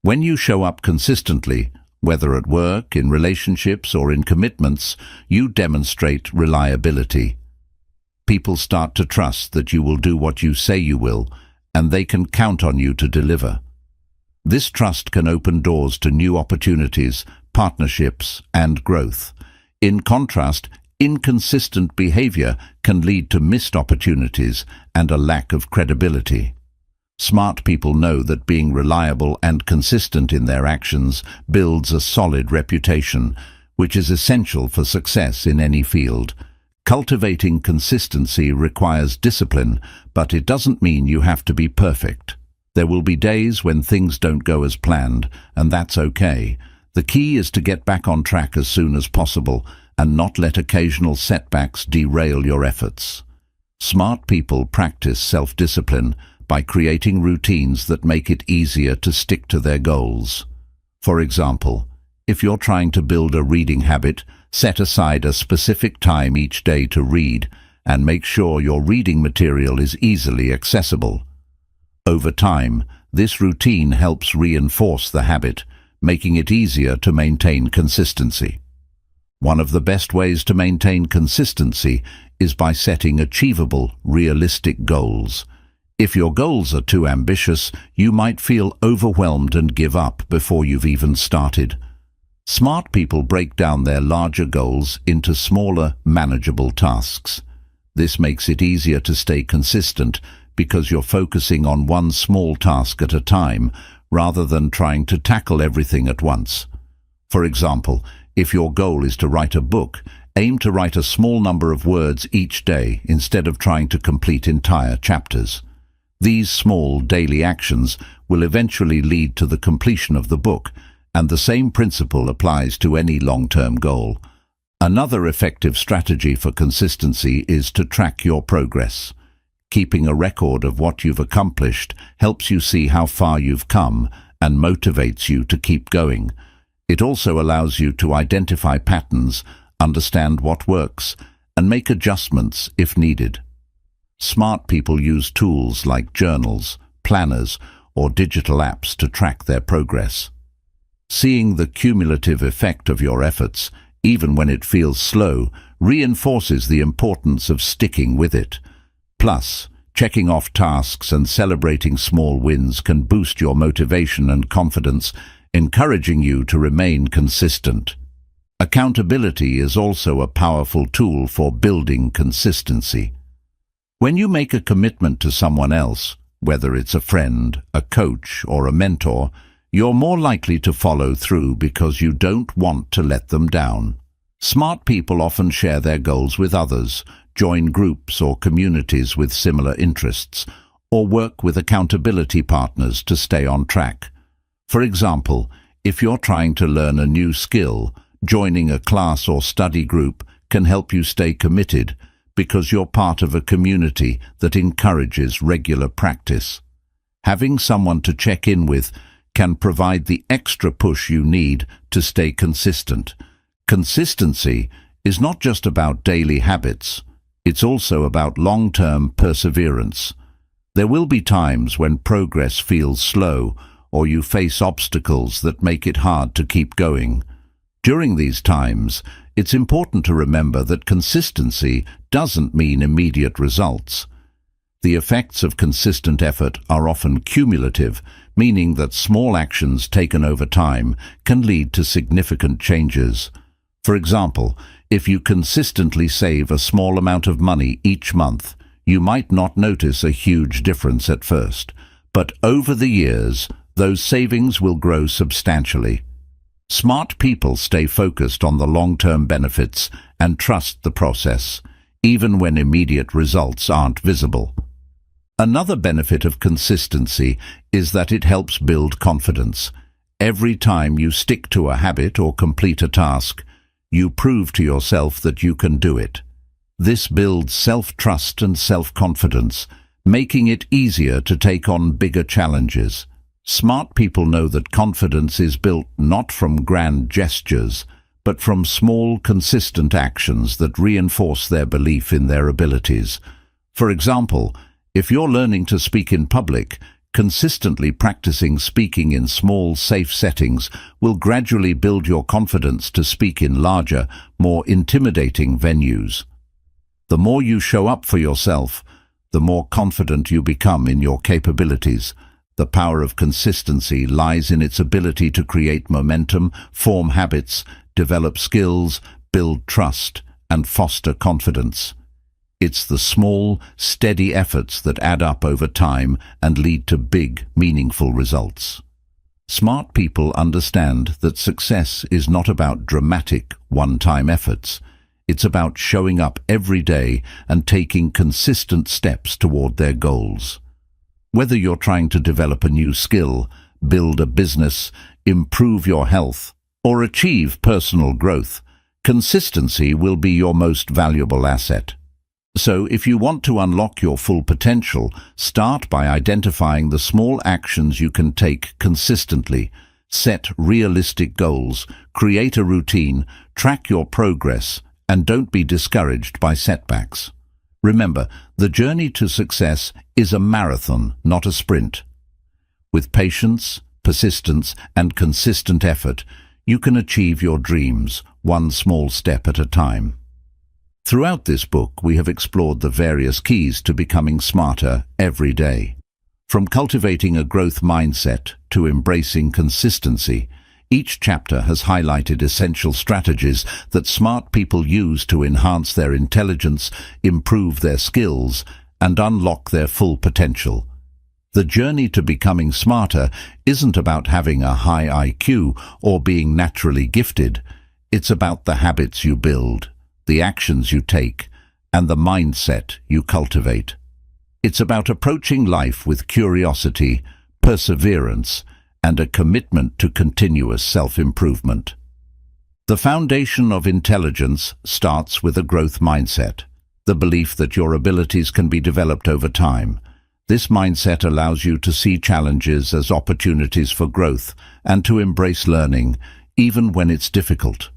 When you show up consistently, whether at work, in relationships, or in commitments, you demonstrate reliability. People start to trust that you will do what you say you will, and they can count on you to deliver. This trust can open doors to new opportunities, partnerships, and growth. In contrast, inconsistent behavior can lead to missed opportunities and a lack of credibility. Smart people know that being reliable and consistent in their actions builds a solid reputation, which is essential for success in any field. Cultivating consistency requires discipline, but it doesn't mean you have to be perfect. There will be days when things don't go as planned, and that's okay. The key is to get back on track as soon as possible and not let occasional setbacks derail your efforts. Smart people practice self-discipline by creating routines that make it easier to stick to their goals. For example, if you're trying to build a reading habit, set aside a specific time each day to read and make sure your reading material is easily accessible. Over time, this routine helps reinforce the habit, making it easier to maintain consistency. One of the best ways to maintain consistency is by setting achievable, realistic goals. If your goals are too ambitious, you might feel overwhelmed and give up before you've even started. Smart people break down their larger goals into smaller, manageable tasks. This makes it easier to stay consistent because you're focusing on one small task at a time rather than trying to tackle everything at once. For example, if your goal is to write a book, aim to write a small number of words each day instead of trying to complete entire chapters. These small daily actions will eventually lead to the completion of the book, and the same principle applies to any long-term goal. Another effective strategy for consistency is to track your progress. Keeping a record of what you've accomplished helps you see how far you've come and motivates you to keep going. It also allows you to identify patterns, understand what works, and make adjustments if needed. Smart people use tools like journals, planners, or digital apps to track their progress. Seeing the cumulative effect of your efforts, even when it feels slow, reinforces the importance of sticking with it. Plus, checking off tasks and celebrating small wins can boost your motivation and confidence, encouraging you to remain consistent. Accountability is also a powerful tool for building consistency. When you make a commitment to someone else, whether it's a friend, a coach, or a mentor, you're more likely to follow through because you don't want to let them down. Smart people often share their goals with others, join groups or communities with similar interests, or work with accountability partners to stay on track. For example, if you're trying to learn a new skill, joining a class or study group can help you stay committed because you're part of a community that encourages regular practice. Having someone to check in with can provide the extra push you need to stay consistent. Consistency is not just about daily habits, it's also about long-term perseverance. There will be times when progress feels slow or you face obstacles that make it hard to keep going. During these times, it's important to remember that consistency doesn't mean immediate results. The effects of consistent effort are often cumulative, meaning that small actions taken over time can lead to significant changes. For example, if you consistently save a small amount of money each month, you might not notice a huge difference at first, but over the years, those savings will grow substantially. Smart people stay focused on the long-term benefits and trust the process, even when immediate results aren't visible. Another benefit of consistency is that it helps build confidence. Every time you stick to a habit or complete a task, you prove to yourself that you can do it. This builds self-trust and self-confidence, making it easier to take on bigger challenges. Smart people know that confidence is built not from grand gestures, but from small, consistent actions that reinforce their belief in their abilities. For example, if you're learning to speak in public, consistently practicing speaking in small, safe settings will gradually build your confidence to speak in larger, more intimidating venues. The more you show up for yourself, the more confident you become in your capabilities. The power of consistency lies in its ability to create momentum, form habits, develop skills, build trust, and foster confidence. It's the small, steady efforts that add up over time and lead to big, meaningful results. Smart people understand that success is not about dramatic, one-time efforts. It's about showing up every day and taking consistent steps toward their goals. Whether you're trying to develop a new skill, build a business, improve your health, or achieve personal growth, consistency will be your most valuable asset. So, if you want to unlock your full potential, start by identifying the small actions you can take consistently. Set realistic goals, create a routine, track your progress, and don't be discouraged by setbacks. Remember, the journey to success is a marathon, not a sprint. With patience, persistence, and consistent effort, you can achieve your dreams, one small step at a time. Throughout this book, we have explored the various keys to becoming smarter every day. From cultivating a growth mindset to embracing consistency, each chapter has highlighted essential strategies that smart people use to enhance their intelligence, improve their skills, and unlock their full potential. The journey to becoming smarter isn't about having a high IQ or being naturally gifted. It's about the habits you build, the actions you take, and the mindset you cultivate. It's about approaching life with curiosity, perseverance, and a commitment to continuous self-improvement. The foundation of intelligence starts with a growth mindset, the belief that your abilities can be developed over time. This mindset allows you to see challenges as opportunities for growth and to embrace learning, even when it's difficult.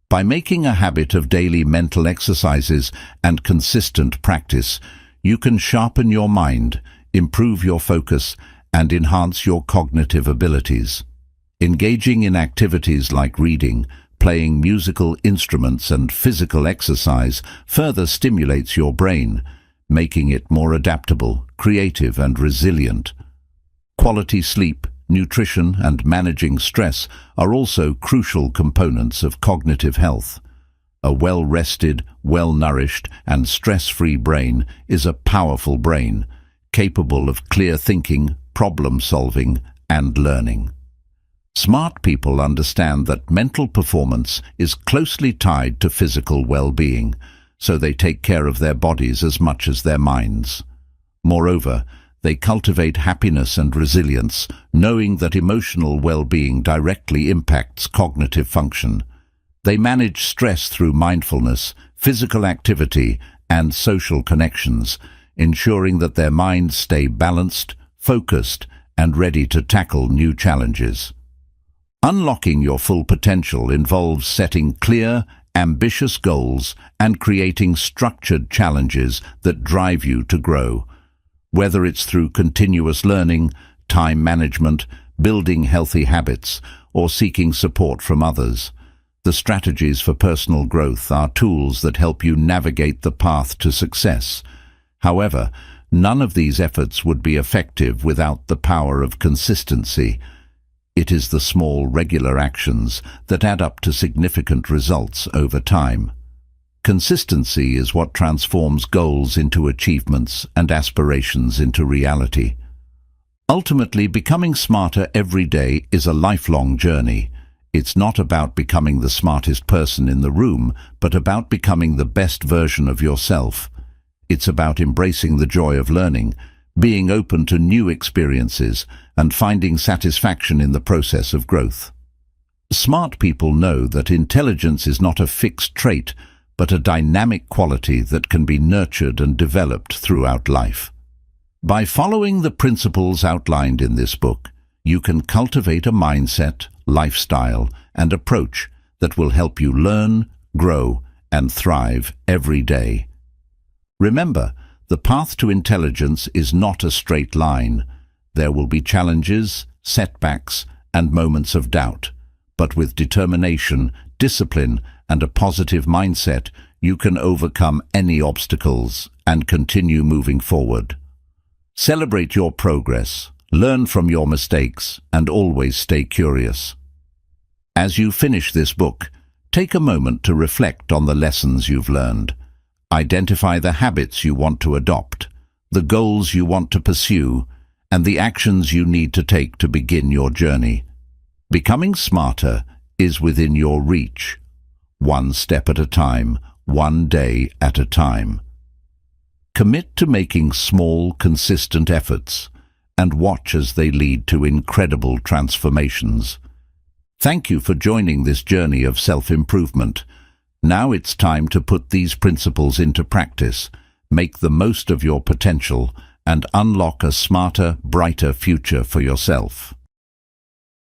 By making a habit of daily mental exercises and consistent practice, you can sharpen your mind, improve your focus, and enhance your cognitive abilities. Engaging in activities like reading, playing musical instruments, and physical exercise further stimulates your brain, making it more adaptable, creative, and resilient. Quality sleep, nutrition, and managing stress are also crucial components of cognitive health. A well-rested, well-nourished, and stress-free brain is a powerful brain, capable of clear thinking, problem-solving, and learning. Smart people understand that mental performance is closely tied to physical well-being, so they take care of their bodies as much as their minds. Moreover, they cultivate happiness and resilience, knowing that emotional well-being directly impacts cognitive function. They manage stress through mindfulness, physical activity, and social connections, ensuring that their minds stay balanced, focused, and ready to tackle new challenges. Unlocking your full potential involves setting clear, ambitious goals and creating structured challenges that drive you to grow. Whether it's through continuous learning, time management, building healthy habits, or seeking support from others, the strategies for personal growth are tools that help you navigate the path to success. However, none of these efforts would be effective without the power of consistency. It is the small, regular actions that add up to significant results over time. Consistency is what transforms goals into achievements and aspirations into reality. Ultimately, becoming smarter every day is a lifelong journey. It's not about becoming the smartest person in the room, but about becoming the best version of yourself. It's about embracing the joy of learning, being open to new experiences, and finding satisfaction in the process of growth. Smart people know that intelligence is not a fixed trait, but a dynamic quality that can be nurtured and developed throughout life. By following the principles outlined in this book, you can cultivate a mindset, lifestyle, and approach that will help you learn, grow, and thrive every day. Remember, the path to intelligence is not a straight line. There will be challenges, setbacks, and moments of doubt. But with determination, discipline, and a positive mindset, you can overcome any obstacles and continue moving forward. Celebrate your progress, learn from your mistakes, and always stay curious. As you finish this book, take a moment to reflect on the lessons you've learned. Identify the habits you want to adopt, the goals you want to pursue, and the actions you need to take to begin your journey. Becoming smarter is within your reach. One step at a time, one day at a time. Commit to making small, consistent efforts, and watch as they lead to incredible transformations. Thank you for joining this journey of self-improvement. Now it's time to put these principles into practice, make the most of your potential, and unlock a smarter, brighter future for yourself.